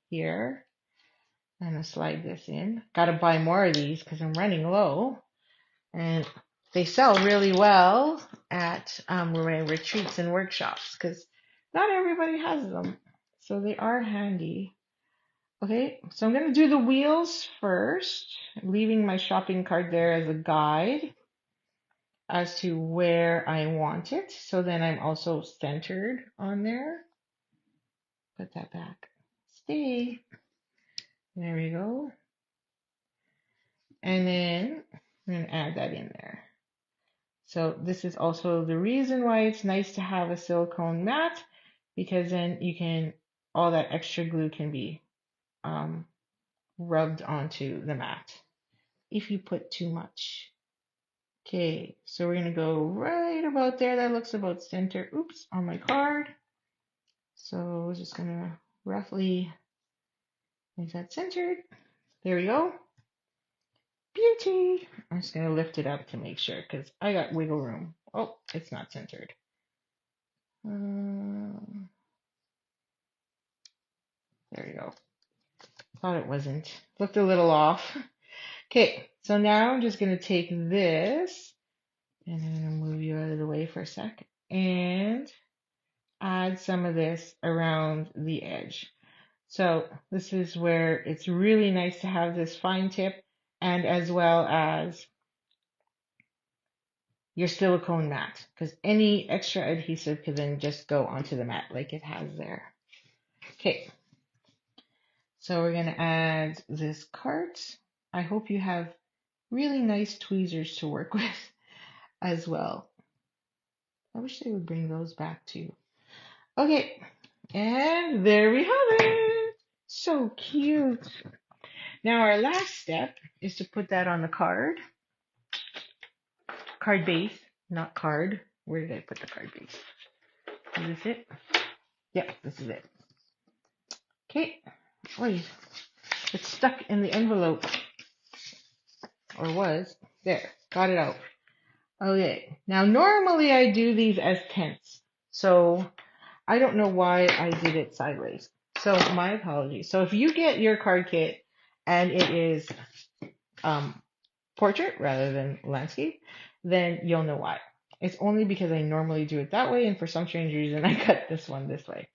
here. I'm going to slide this in. Got to buy more of these because I'm running low. And they sell really well at retreats and workshops because not everybody has them. So they are handy. Okay, so I'm going to do the wheels first, leaving my shopping cart there as a guide as to where I want it. So then I'm also centered on there. Put that back. Stay. There we go. And then I'm going to add that in there. So this is also the reason why it's nice to have a silicone mat, because then you can, all that extra glue can be rubbed onto the mat if you put too much. Okay, so we're going to go right about there. That looks about center. Oops, on my card. So we're just going to roughly make that centered. There we go. Beauty. I'm just going to lift it up to make sure because I got wiggle room. Oh, it's not centered. There we go. Thought it wasn't. Looked a little off. Okay, so now I'm just going to take this and I'm going to move you out of the way for a sec and add some of this around the edge. So this is where it's really nice to have this fine tip and as well as your silicone mat, because any extra adhesive could then just go onto the mat like it has there. Okay, so we're going to add this cart. I hope you have really nice tweezers to work with as well. I wish they would bring those back too. Okay, and there we have it. So cute. Now our last step is to put that on the card base, not card. Where did I put the card base? Is this it? Yep, this is it. Okay, wait, it's stuck in the envelope, or was. There, got it out. Okay, now normally I do these as tents, so I don't know why I did it sideways. So my apologies. So if you get your card kit and it is um, portrait rather than landscape, then you'll know why. It's only because I normally do it that way, and for some strange reason I cut this one this way.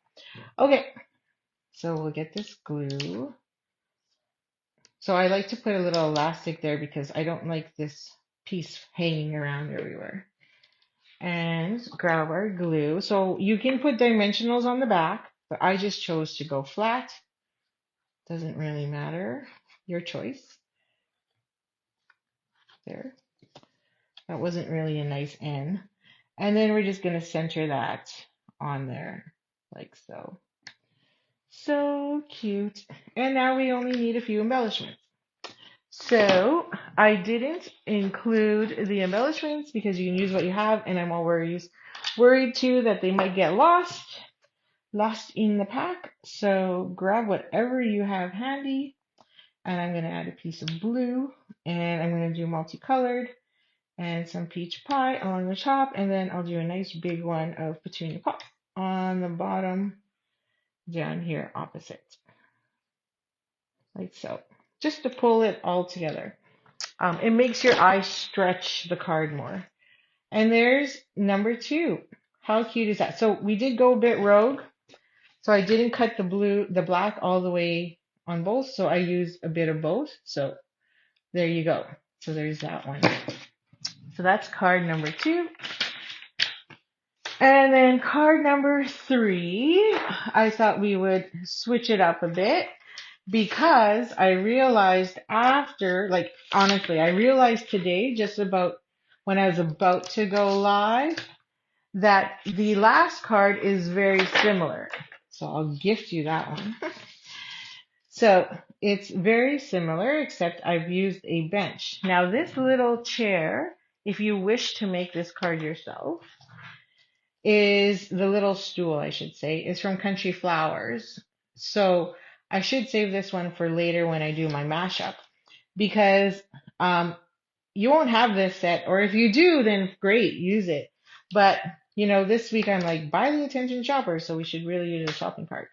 Okay, so we'll get this glue. So I like to put a little elastic there because I don't like this piece hanging around everywhere. And grab our glue. So you can put dimensionals on the back, but I just chose to go flat. Doesn't really matter. Your choice. There. That wasn't really a nice N. And then we're just going to center that on there, like so. So cute. And now we only need a few embellishments. So I didn't include the embellishments because you can use what you have, and I'm always worried too that they might get lost in the pack. So grab whatever you have handy, and I'm going to add a piece of blue, and I'm going to do multicolored and some peach pie along the top, and then I'll do a nice big one of petunia pop on the bottom down here opposite, like so, just to pull it all together. It makes your eye stretch the card more. And there's number 2. How cute is that? So we did go a bit rogue. So I didn't cut the black all the way on both. So I used a bit of both. So there you go. So there's that one. So that's card number 2. And then card number 3, I thought we would switch it up a bit because I realized honestly, I realized today, just about when I was about to go live, that the last card is very similar. So I'll gift you that one. So it's very similar, except I've used a bench. Now this little chair, if you wish to make this card yourself, is the little stool, I should say, is from Country Flowers. So I should save this one for later when I do my mashup because you won't have this set, or if you do, then great, use it. But this week I'm like, buy the attention shopper, so we should really use a shopping cart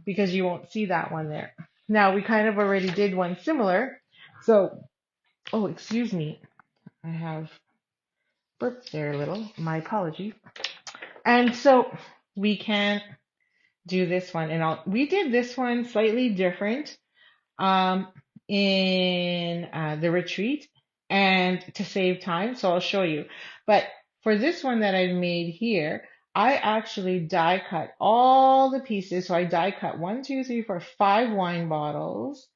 because you won't see that one there. Now we kind of already did one similar. So, oh, excuse me, I have burped there a little. My apologies. And so we can do this one, and we did this one slightly different in the retreat and to save time. So I'll show you. But for this one that I've made here, I actually die cut all the pieces. So I die cut 1, 2, 3, 4, 5 wine bottles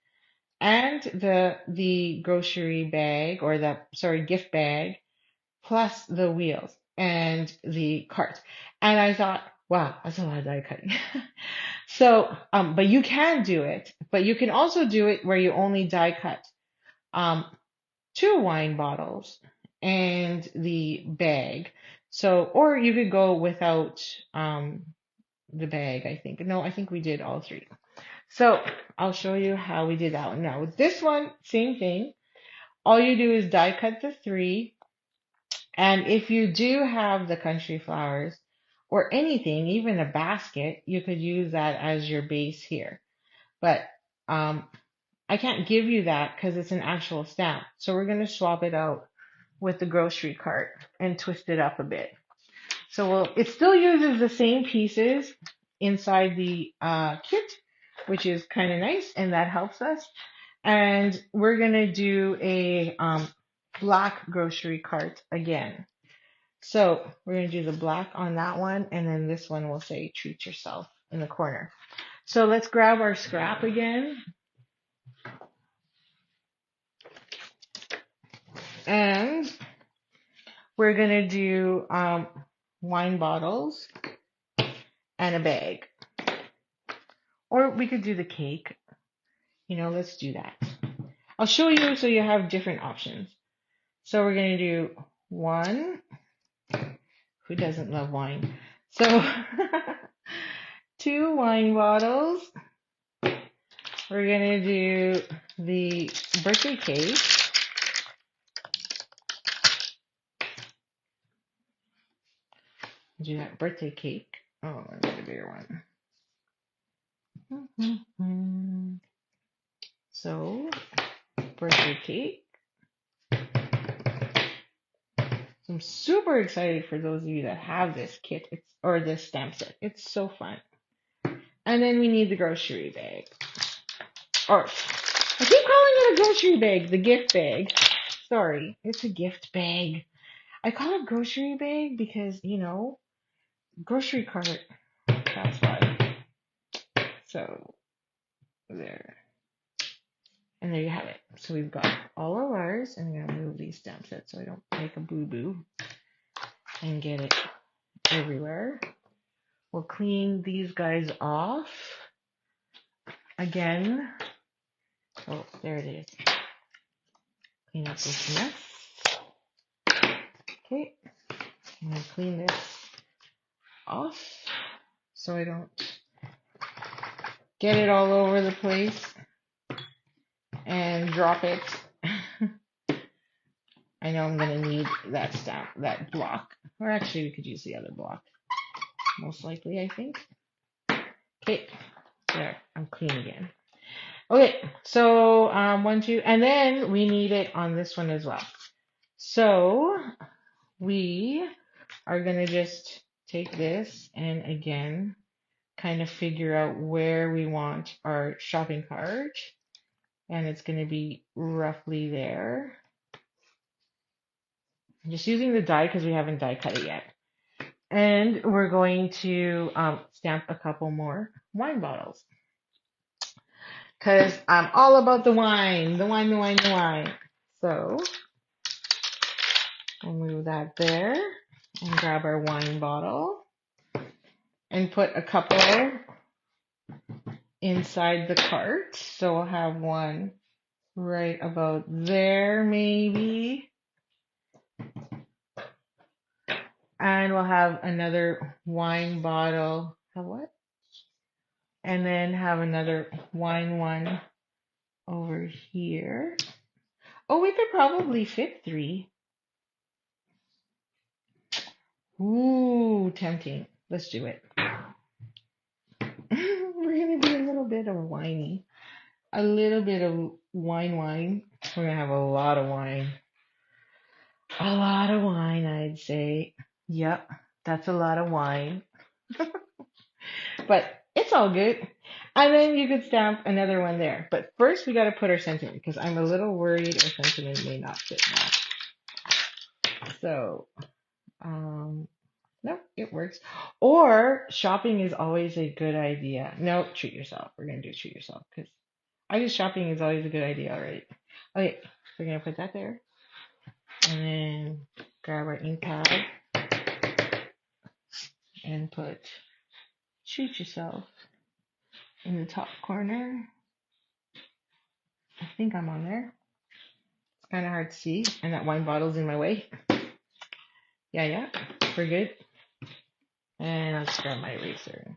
and the grocery bag or gift bag plus the wheels and the cart. And I thought, wow, that's a lot of die cutting. So, but you can do it, but you can also do it where you only die cut 2 wine bottles and the bag. So, or you could go without the bag, I think. No, I think we did all 3. So I'll show you how we did that one. Now with this one, same thing. All you do is die cut the 3. And if you do have the Country Flowers or anything, even a basket, you could use that as your base here. But I can't give you that because it's an actual stamp. So we're going to swap it out with the grocery cart and twist it up a bit. So it still uses the same pieces inside the kit, which is kind of nice, and that helps us. And we're going to do a black grocery cart again. So we're going to do the black on that one, and then this one will say treat yourself in the corner. So let's grab our scrap again. And we're going to do wine bottles and a bag. Or we could do the cake. Let's do that. I'll show you so you have different options. So we're going to do one. Who doesn't love wine? So 2 wine bottles. We're going to do the birthday cake. Do that birthday cake. Oh, I need a bigger one. So, birthday cake. So I'm super excited for those of you that have this kit or this stamp set. It's so fun. And then we need the grocery bag. Or, I keep calling it a grocery bag, the gift bag. Sorry, it's a gift bag. I call it grocery bag because, grocery cart. That's why. So, there. And there you have it. So we've got all of ours. And I'm going to move these stamp sets so I don't make a boo-boo and get it everywhere. We'll clean these guys off. Again. Oh, there it is. Clean up this mess. Okay. I'm going to clean this off so I don't get it all over the place and drop it. I know I'm going to need that that block. Or actually, we could use the other block. Most likely, I think. Okay. There. I'm clean again. Okay. So, 1, 2. And then we need it on this one as well. So, we are going to just take this and again, kind of figure out where we want our shopping cart. And it's going to be roughly there. I'm just using the die because we haven't die cut it yet. And we're going to stamp a couple more wine bottles. Because I'm all about the wine. The wine, the wine, the wine. So, we'll move that there. And grab our wine bottle. And put a couple inside the cart. So we'll have one right about there, maybe. And we'll have another wine bottle. Have what? And then have another wine one over here. Oh, we could probably fit 3. Ooh, tempting. Let's do it. We're going to be a little bit of whiny. A little bit of wine. We're going to have a lot of wine. A lot of wine, I'd say. Yep, that's a lot of wine. But it's all good. And then you could stamp another one there. But first we got to put our sentiment because I'm a little worried our sentiment may not fit now. So, no, it works. Or shopping is always a good idea. No, treat yourself. We're going to do treat yourself because I guess shopping is always a good idea already. Okay, we're going to put that there. And then grab our ink pad and put treat yourself in the top corner. I think I'm on there. It's kind of hard to see. And that wine bottle's in my way. Yeah. We're good. And I'll just grab my eraser.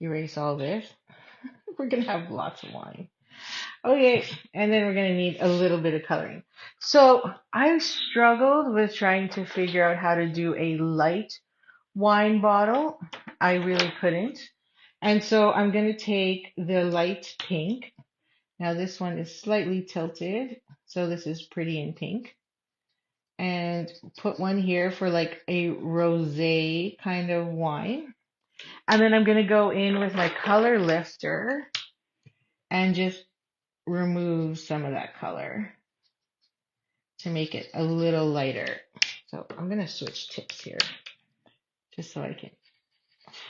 Erase all this. We're going to have lots of wine. Okay. And then we're going to need a little bit of coloring. So I struggled with trying to figure out how to do a light wine bottle. I really couldn't. And so I'm going to take the light pink. Now this one is slightly tilted. So this is pretty in pink. And put one here for like a rosé kind of wine. And then I'm going to go in with my color lifter and just remove some of that color to make it a little lighter. So I'm going to switch tips here just so I can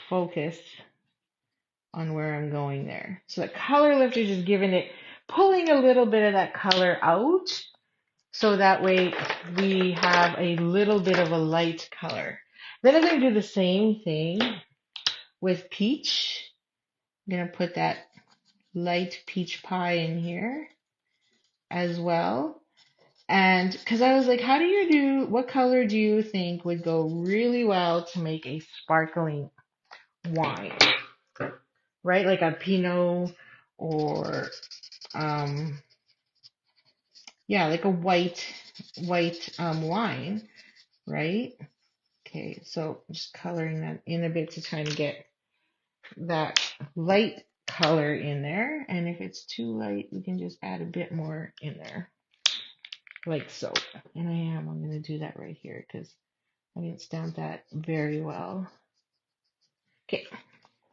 focus on where I'm going there. So the color lifter is just pulling a little bit of that color out. So that way we have a little bit of a light color. Then I'm going to do the same thing with peach. I'm going to put that light peach pie in here as well. And because I was like, what color do you think would go really well to make a sparkling wine? Right? Like a Pinot or, like a white wine, right? Okay, so just coloring that in a bit to kind of get that light color in there. And if it's too light, we can just add a bit more in there, like so. And I'm going to do that right here because I didn't stamp that very well. Okay,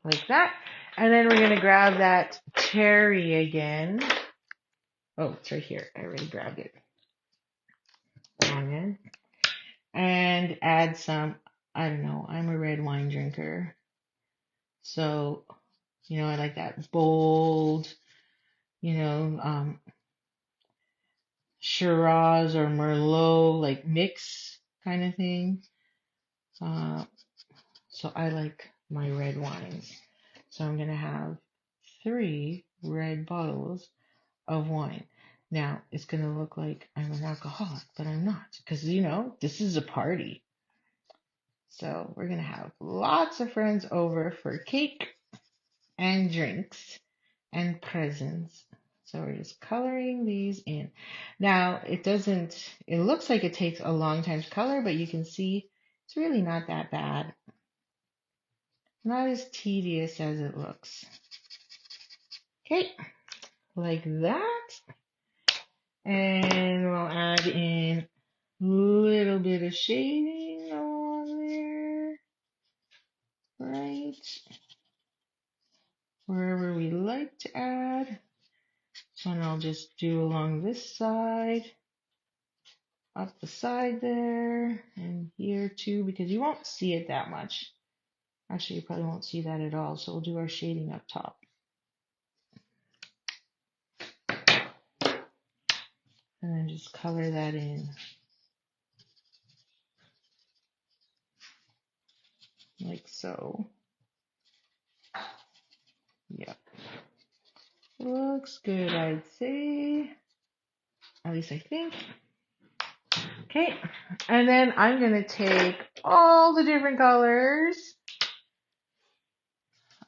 like that. And then we're going to grab that cherry again. Oh, it's right here. I already grabbed it. Onion. And add some, I don't know, I'm a red wine drinker. So, I like that bold, Shiraz or Merlot, like mix kind of thing. So I like my red wines. So I'm going to have 3 red bottles of wine. Now, it's going to look like I'm an alcoholic, but I'm not because, this is a party. So we're going to have lots of friends over for cake and drinks and presents. So we're just coloring these in. Now, it looks like it takes a long time to color, but you can see it's really not that bad. Not as tedious as it looks. Okay, like that. And we'll add in a little bit of shading on there. Right. Wherever we like to add. So I'll just do along this side, up the side there, and here too, because you won't see it that much. Actually, you probably won't see that at all. So we'll do our shading up top. And then just color that in. Like so. Yep. Looks good, I'd say. At least I think. Okay. And then I'm going to take all the different colors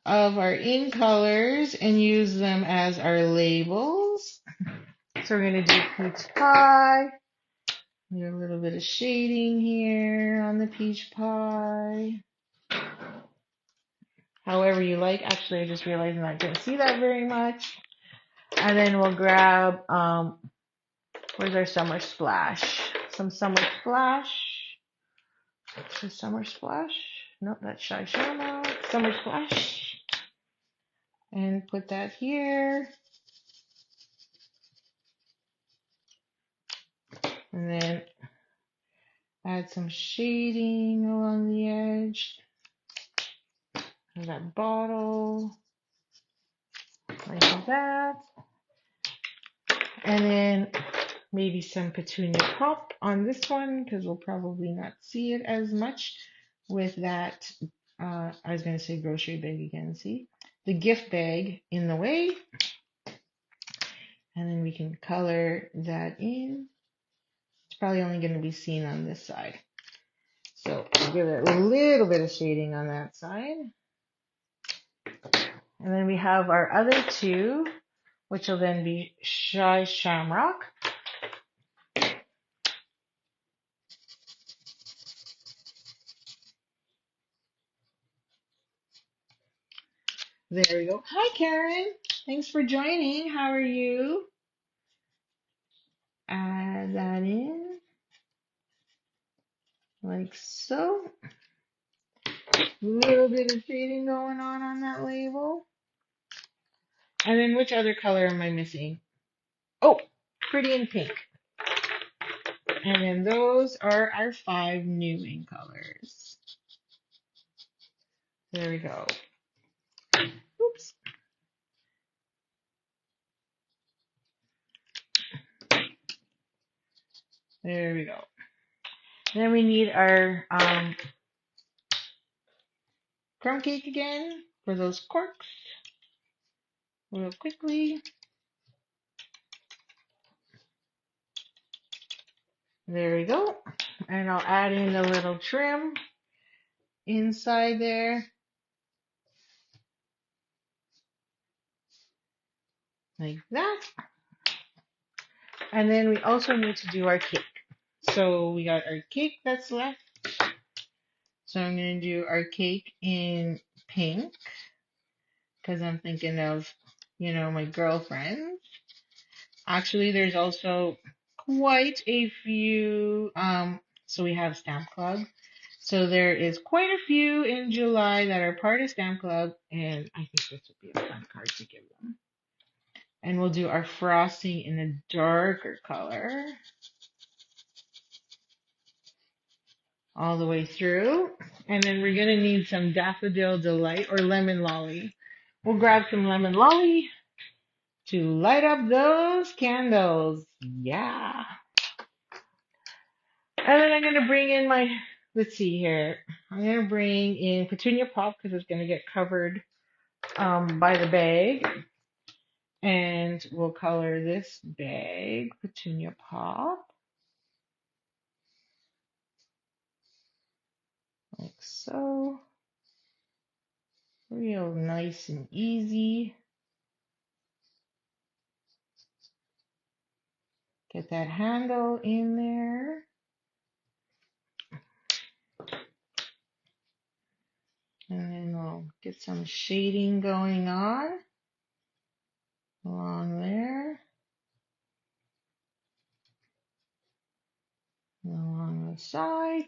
of our in colors and use them as our labels. So we're going to do peach pie. We have a little bit of shading here on the peach pie. However you like. Actually, I just realized I didn't see that very much. And then we'll grab, where's our summer splash? Some summer splash. So summer splash. Nope, that's Shy Shamrock. Summer splash. And put that here. And then add some shading along the edge of that bottle. Like that. And then maybe some petunia pop on this one because we'll probably not see it as much with that. I was going to say grocery bag again. See the gift bag in the way. And then we can color that in. It's probably only going to be seen on this side. So I'll give it a little bit of shading on that side. And then we have our other 2, which will then be Shy Shamrock. There we go. Hi, Karen. Thanks for joining. How are you? Add that in like so. A little bit of shading going on that label. And then which other color am I missing? Oh, pretty in pink. And then those are our 5 new in colors. There we go. Oops. There we go. Then we need our crumb cake again for those corks real quickly. There we go. And I'll add in a little trim inside there, like that. And then we also need to do our cake. So we got our cake that's left. So I'm going to do our cake in pink because I'm thinking of, my girlfriends. Actually, there's also quite a few, so we have Stamp Club. So there is quite a few in July that are part of Stamp Club, and I think this would be a fun card to give them. And we'll do our frosting in a darker color all the way through. And then we're going to need some Daffodil Delight or Lemon Lolly. We'll grab some Lemon Lolly to light up those candles. Yeah. And then I'm going to bring in my, let's see here. I'm going to bring in Petunia Pop because it's going to get covered by the bag. And we'll color this bag Petunia Pop. Like so. Real nice and easy. Get that handle in there. And then we'll get some shading going on along there. And along the side.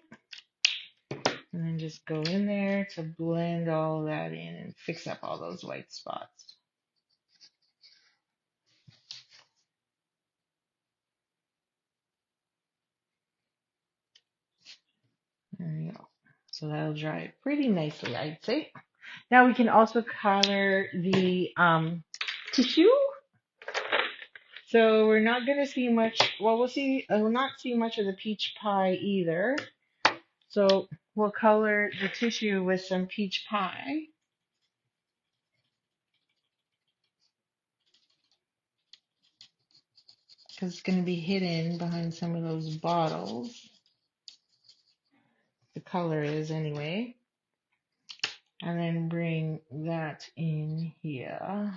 And then just go in there to blend all that in and fix up all those white spots. There we go. So that'll dry pretty nicely, I'd say. Now we can also color the tissue. So we're not going to see much, well, we'll not see much of the peach pie either. So we'll color the tissue with some peach pie. Because it's going to be hidden behind some of those bottles. The color is anyway. And then bring that in here.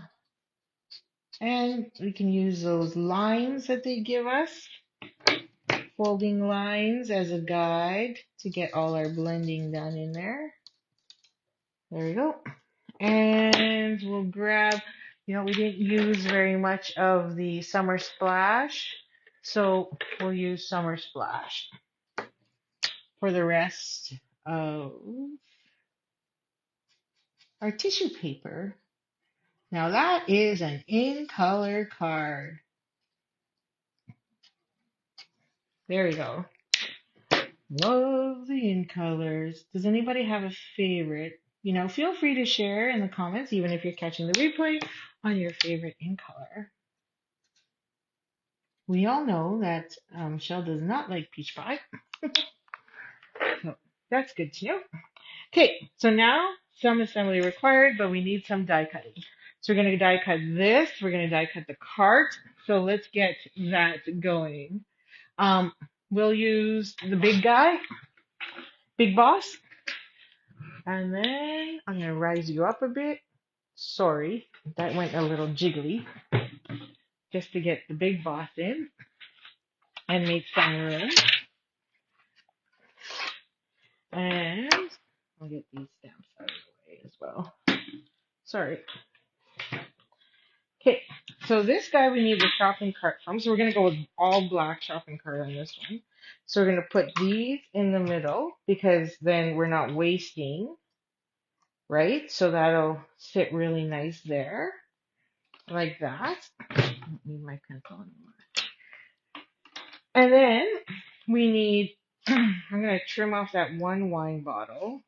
And we can use those lines that they give us, folding lines as a guide to get all our blending done in there. There we go. And we'll grab, we didn't use very much of the Summer Splash, so we'll use Summer Splash for the rest of our tissue paper. Now that is an in color card. There we go. Love the in colors. Does anybody have a favorite? Feel free to share in the comments, even if you're catching the replay, on your favorite in color. We all know that Shell does not like peach pie. So that's good to know. Okay, so now some assembly required, but we need some die cutting. So we're going to die cut this. We're going to die cut the cart. So let's get that going. We'll use the big guy, Big Boss. And then I'm going to rise you up a bit. Sorry, that went a little jiggly. Just to get the Big Boss in and make some room. And I'll get these stamps out of the way as well. Sorry. Okay, so this guy we need the shopping cart from. So we're going to go with all black shopping cart on this one. So we're going to put these in the middle because then we're not wasting, right? So that'll sit really nice there, like that. I don't need my pencil anymore. And then we need, I'm going to trim off that one wine bottle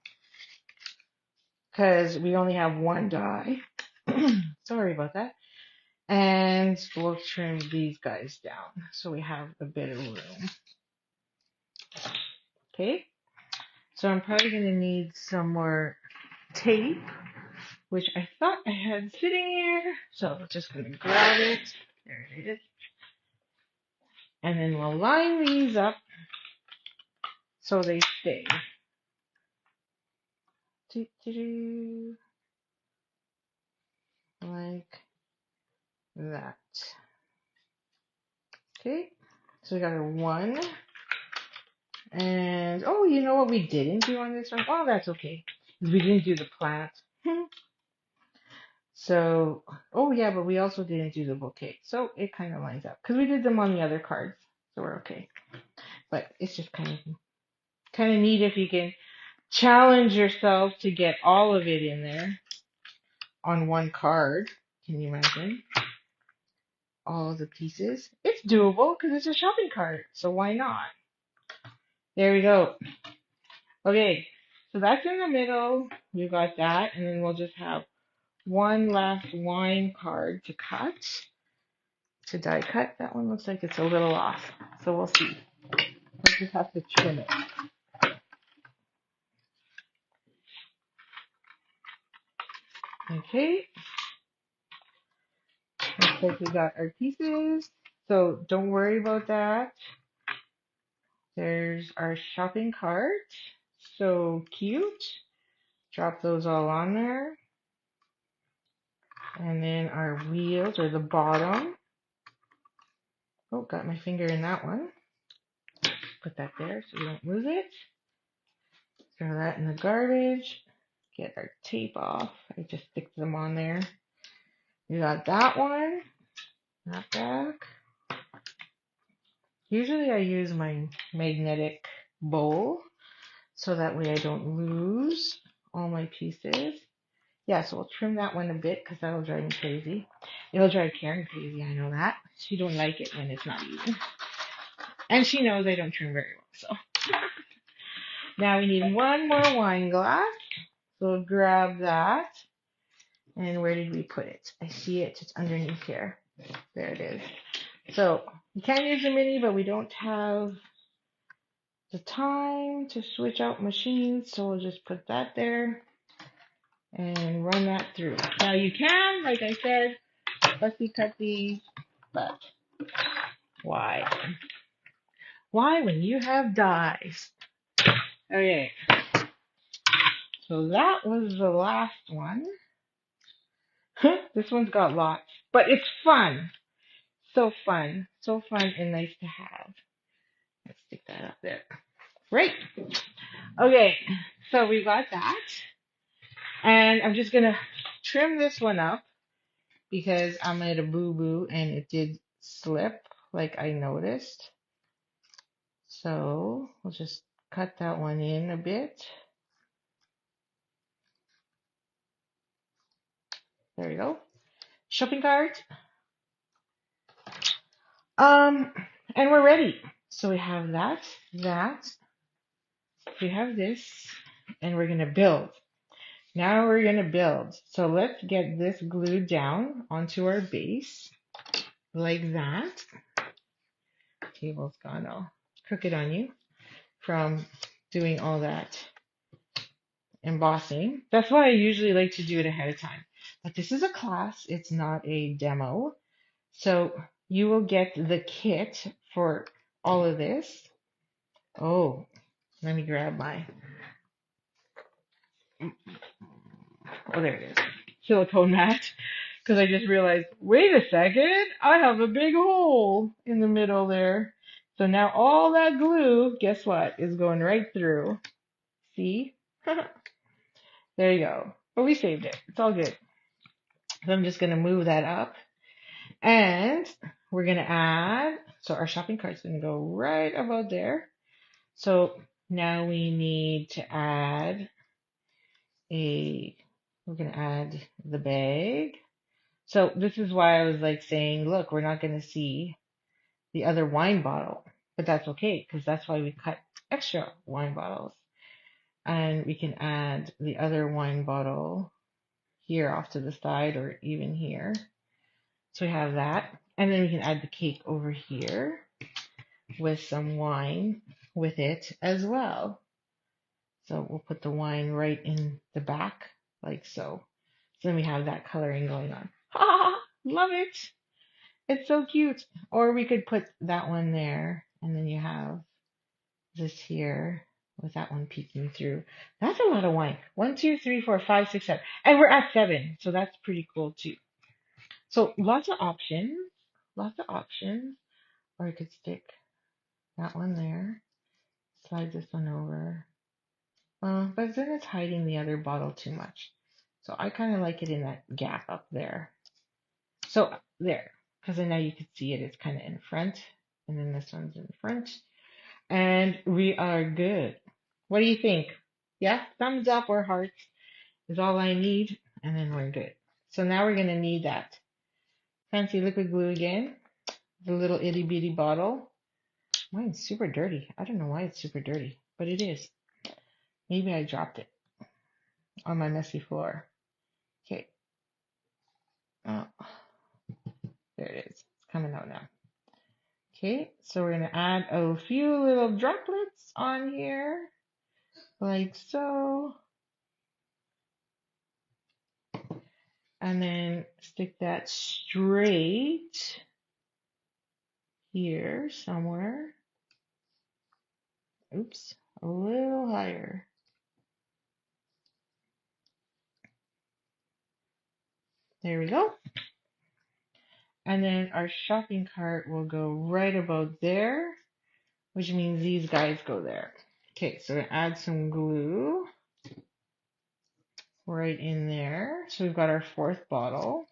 because we only have one die. Sorry about that. And we'll trim these guys down so we have a bit of room. Okay, so I'm probably going to need some more tape, which I thought I had sitting here. So I'm just going to grab it. There it is. And then we'll line these up so they stay. Like that. Okay, so we got our 1. And, oh, you know what we didn't do on this one? Oh, that's okay. We didn't do the plant. So, oh yeah, but we also didn't do the bouquet. So it kind of lines up. Because we did them on the other cards. So we're okay. But it's just kind of neat if you can challenge yourself to get all of it in there on one card. Can you imagine? All of the pieces. It's doable because it's a shopping cart. So why not? There we go. Okay, so that's in the middle. You got that. And then we'll just have one last wine card to cut, to die cut. That one looks like it's a little off. So we'll see. We'll just have to trim it. Okay. Looks like we got our pieces. So don't worry about that. There's our shopping cart. So cute. Drop those all on there. And then our wheels, or the bottom. Oh, got my finger in that one. Put that there so we don't lose it. Throw that in the garbage. Get our tape off. I just stick them on there. We got that one. That back. Usually I use my magnetic bowl so that way I don't lose all my pieces. Yeah, so we'll trim that one a bit because that'll drive me crazy. It'll drive Karen crazy, I know that. She don't like it when it's not even. And she knows I don't trim very well, so. Now we need one more wine glass. So we'll grab that. And where did we put it? I see it. It's underneath here. There it is. So you can use a mini, but we don't have the time to switch out machines. So we'll just put that there and run that through. Now you can, like I said, fussy cut these, but why? Why when you have dies? Okay. So that was the last one. This one's got lots, but it's fun. So fun. So fun and nice to have. Let's stick that up there. Right. Okay. So we got that. And I'm just going to trim this one up because I made a boo-boo and it did slip like I noticed. So we'll just cut that one in a bit. There we go. Shopping cart. And we're ready. So we have that. We have this, and we're gonna build. Now we're gonna build. So let's get this glued down onto our base, like that. Table's gone all crooked on you from doing all that embossing. That's why I usually like to do it ahead of time. But this is a class, it's not a demo. So you will get the kit for all of this. Oh, let me grab my, oh, there it is. Silicone mat. Because I just realized, wait a second, I have a big hole in the middle there. So now all that glue, guess what, is going right through. See? There you go. But we saved it. It's all good. So I'm just going to move that up. And we're going to add, so our shopping cart's going to go right about there. So now we need to add we're going to add the bag. So this is why I was like saying, look, we're not going to see the other wine bottle, but that's okay because that's why we cut extra wine bottles. And we can add the other wine bottle here off to the side or even here. So we have that. And then we can add the cake over here with some wine with it as well. So we'll put the wine right in the back like so. So then we have that coloring going on. Ha! Love it. It's so cute. Or we could put that one there, and then you have this here with that one peeking through. That's a lot of wine. 1, 2, 3, 4, 5, 6, 7. And we're at 7, so that's pretty cool too. So lots of options. Lots of options. Or I could stick that one there. Slide this one over. But then it's hiding the other bottle too much. So I kind of like it in that gap up there. So there, because then now you can see it. It's kind of in front, and then this one's in front, and we are good. What do you think? Yeah, thumbs up or hearts is all I need, and then we're good. So now we're gonna need that fancy liquid glue again, the little itty bitty bottle. Mine's super dirty. I don't know why it's super dirty, but it is. Maybe I dropped it on my messy floor. Okay. Oh, there it is. It's coming out now. Okay, so we're going to add a few little droplets on here, like so. And then stick that straight here somewhere. Oops, a little higher. There we go. And then our shopping cart will go right about there, which means these guys go there. Okay, so we're gonna add some glue right in there. So we've got our 4th bottle,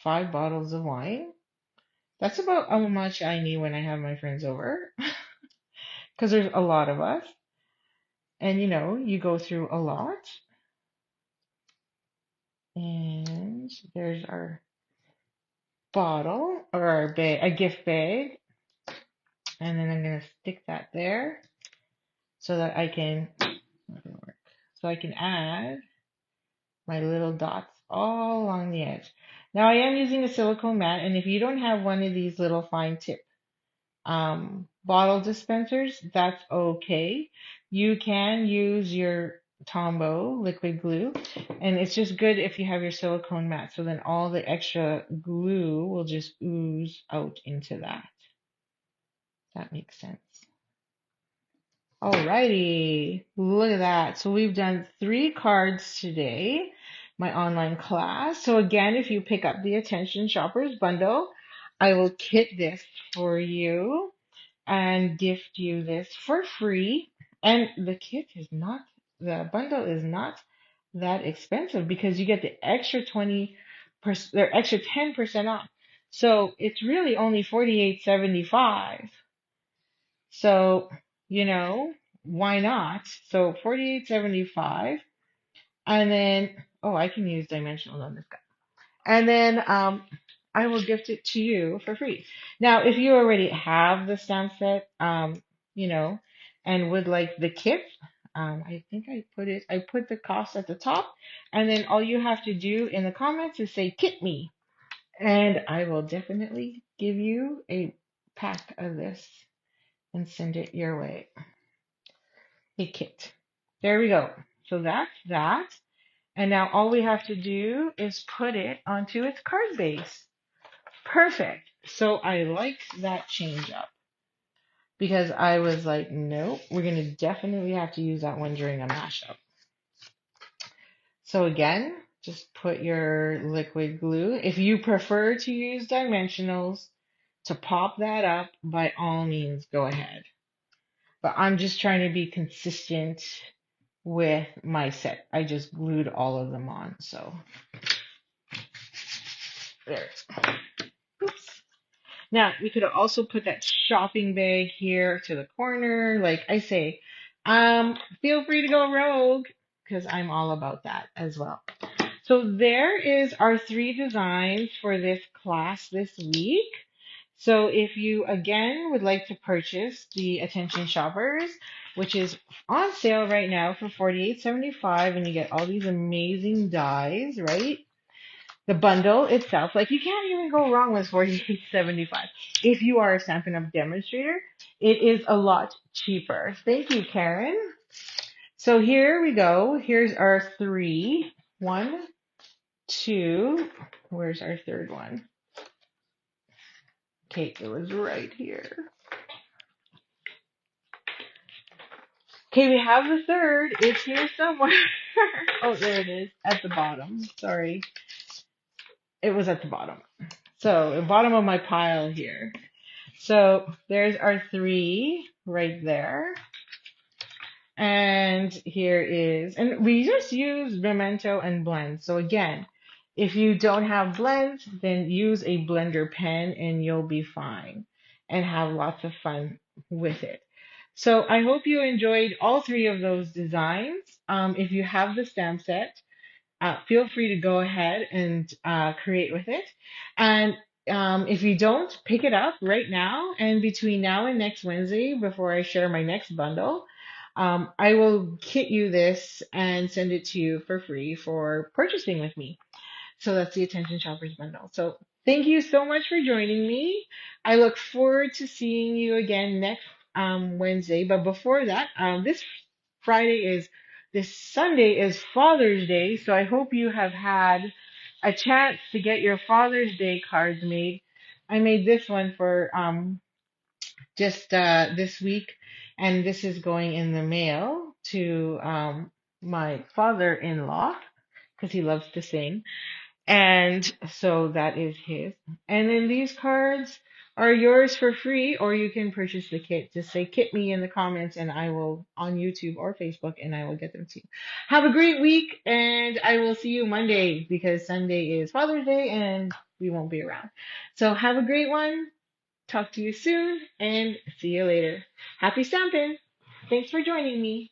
5 bottles of wine. That's about how much I need when I have my friends over, because there's a lot of us. And you know, you go through a lot. And there's our bottle or our bag, a gift bag. And then I'm going to stick that there so that I can, so I can add my little dots all along the edge. Now I am using a silicone mat, and if you don't have one of these little fine tip bottle dispensers, that's okay. You can use your Tombow liquid glue, and it's just good if you have your silicone mat, so then all the extra glue will just ooze out into that. That makes sense. Alrighty, look at that. So we've done 3 cards today, my online class. So again, if you pick up the Attention Shoppers bundle, I will kit this for you and gift you this for free. And the bundle is not that expensive because you get the extra 20%, or extra 10% off. So it's really only $48.75. So, you know, why not? So $48.75. And then, oh, I can use dimensionals on this guy. And then I will gift it to you for free. Now, if you already have the stamp set, you know, and would like the kit, I think I put the cost at the top, and then all you have to do in the comments is say kit me, and I will definitely give you a pack of this and send it your way. A kit. There we go. So that's that. And now all we have to do is put it onto its card base. Perfect. So I like that change up because I was like, nope, we're going to definitely have to use that one during a mashup. So again, just put your liquid glue. If you prefer to use dimensionals to pop that up, by all means, go ahead. But I'm just trying to be consistent with my set. I just glued all of them on. So there. Oops. Now, we could also put that shopping bag here to the corner. Like I say, feel free to go rogue because I'm all about that as well. So there is our 3 designs for this class this week. So if you, again, would like to purchase the Attention Shoppers, which is on sale right now for $48.75, and you get all these amazing dies, right? The bundle itself, like you can't even go wrong with $48.75. If you are a Stampin' Up! Demonstrator, it is a lot cheaper. Thank you, Karen. So here we go. Here's our three. One, two. Where's our third one? Okay, it was right here. Okay, we have the third. It's here somewhere. Oh, there it is at the bottom. Sorry. It was at the bottom. So, the bottom of my pile here. So, there's our three right there. And here is, and we just use Memento and blend. So again, if you don't have blends, then use a blender pen and you'll be fine and have lots of fun with it. So I hope you enjoyed all three of those designs. If you have the stamp set, feel free to go ahead and create with it. And if you don't, pick it up right now. And between now and next Wednesday, before I share my next bundle, I will kit you this and send it to you for free for purchasing with me. So that's the Attention Shoppers Bundle. So thank you so much for joining me. I look forward to seeing you again next Wednesday. But before that, this Sunday is Father's Day. So I hope you have had a chance to get your Father's Day cards made. I made this one for just this week, and this is going in the mail to my father-in-law because he loves to sing. And so that is his. And then these cards are yours for free, or you can purchase the kit. Just say kit me in the comments and I will on YouTube or Facebook and I will get them to you. Have a great week and I will see you Monday because Sunday is Father's Day and we won't be around. So have a great one. Talk to you soon and see you later. Happy stamping. Thanks for joining me.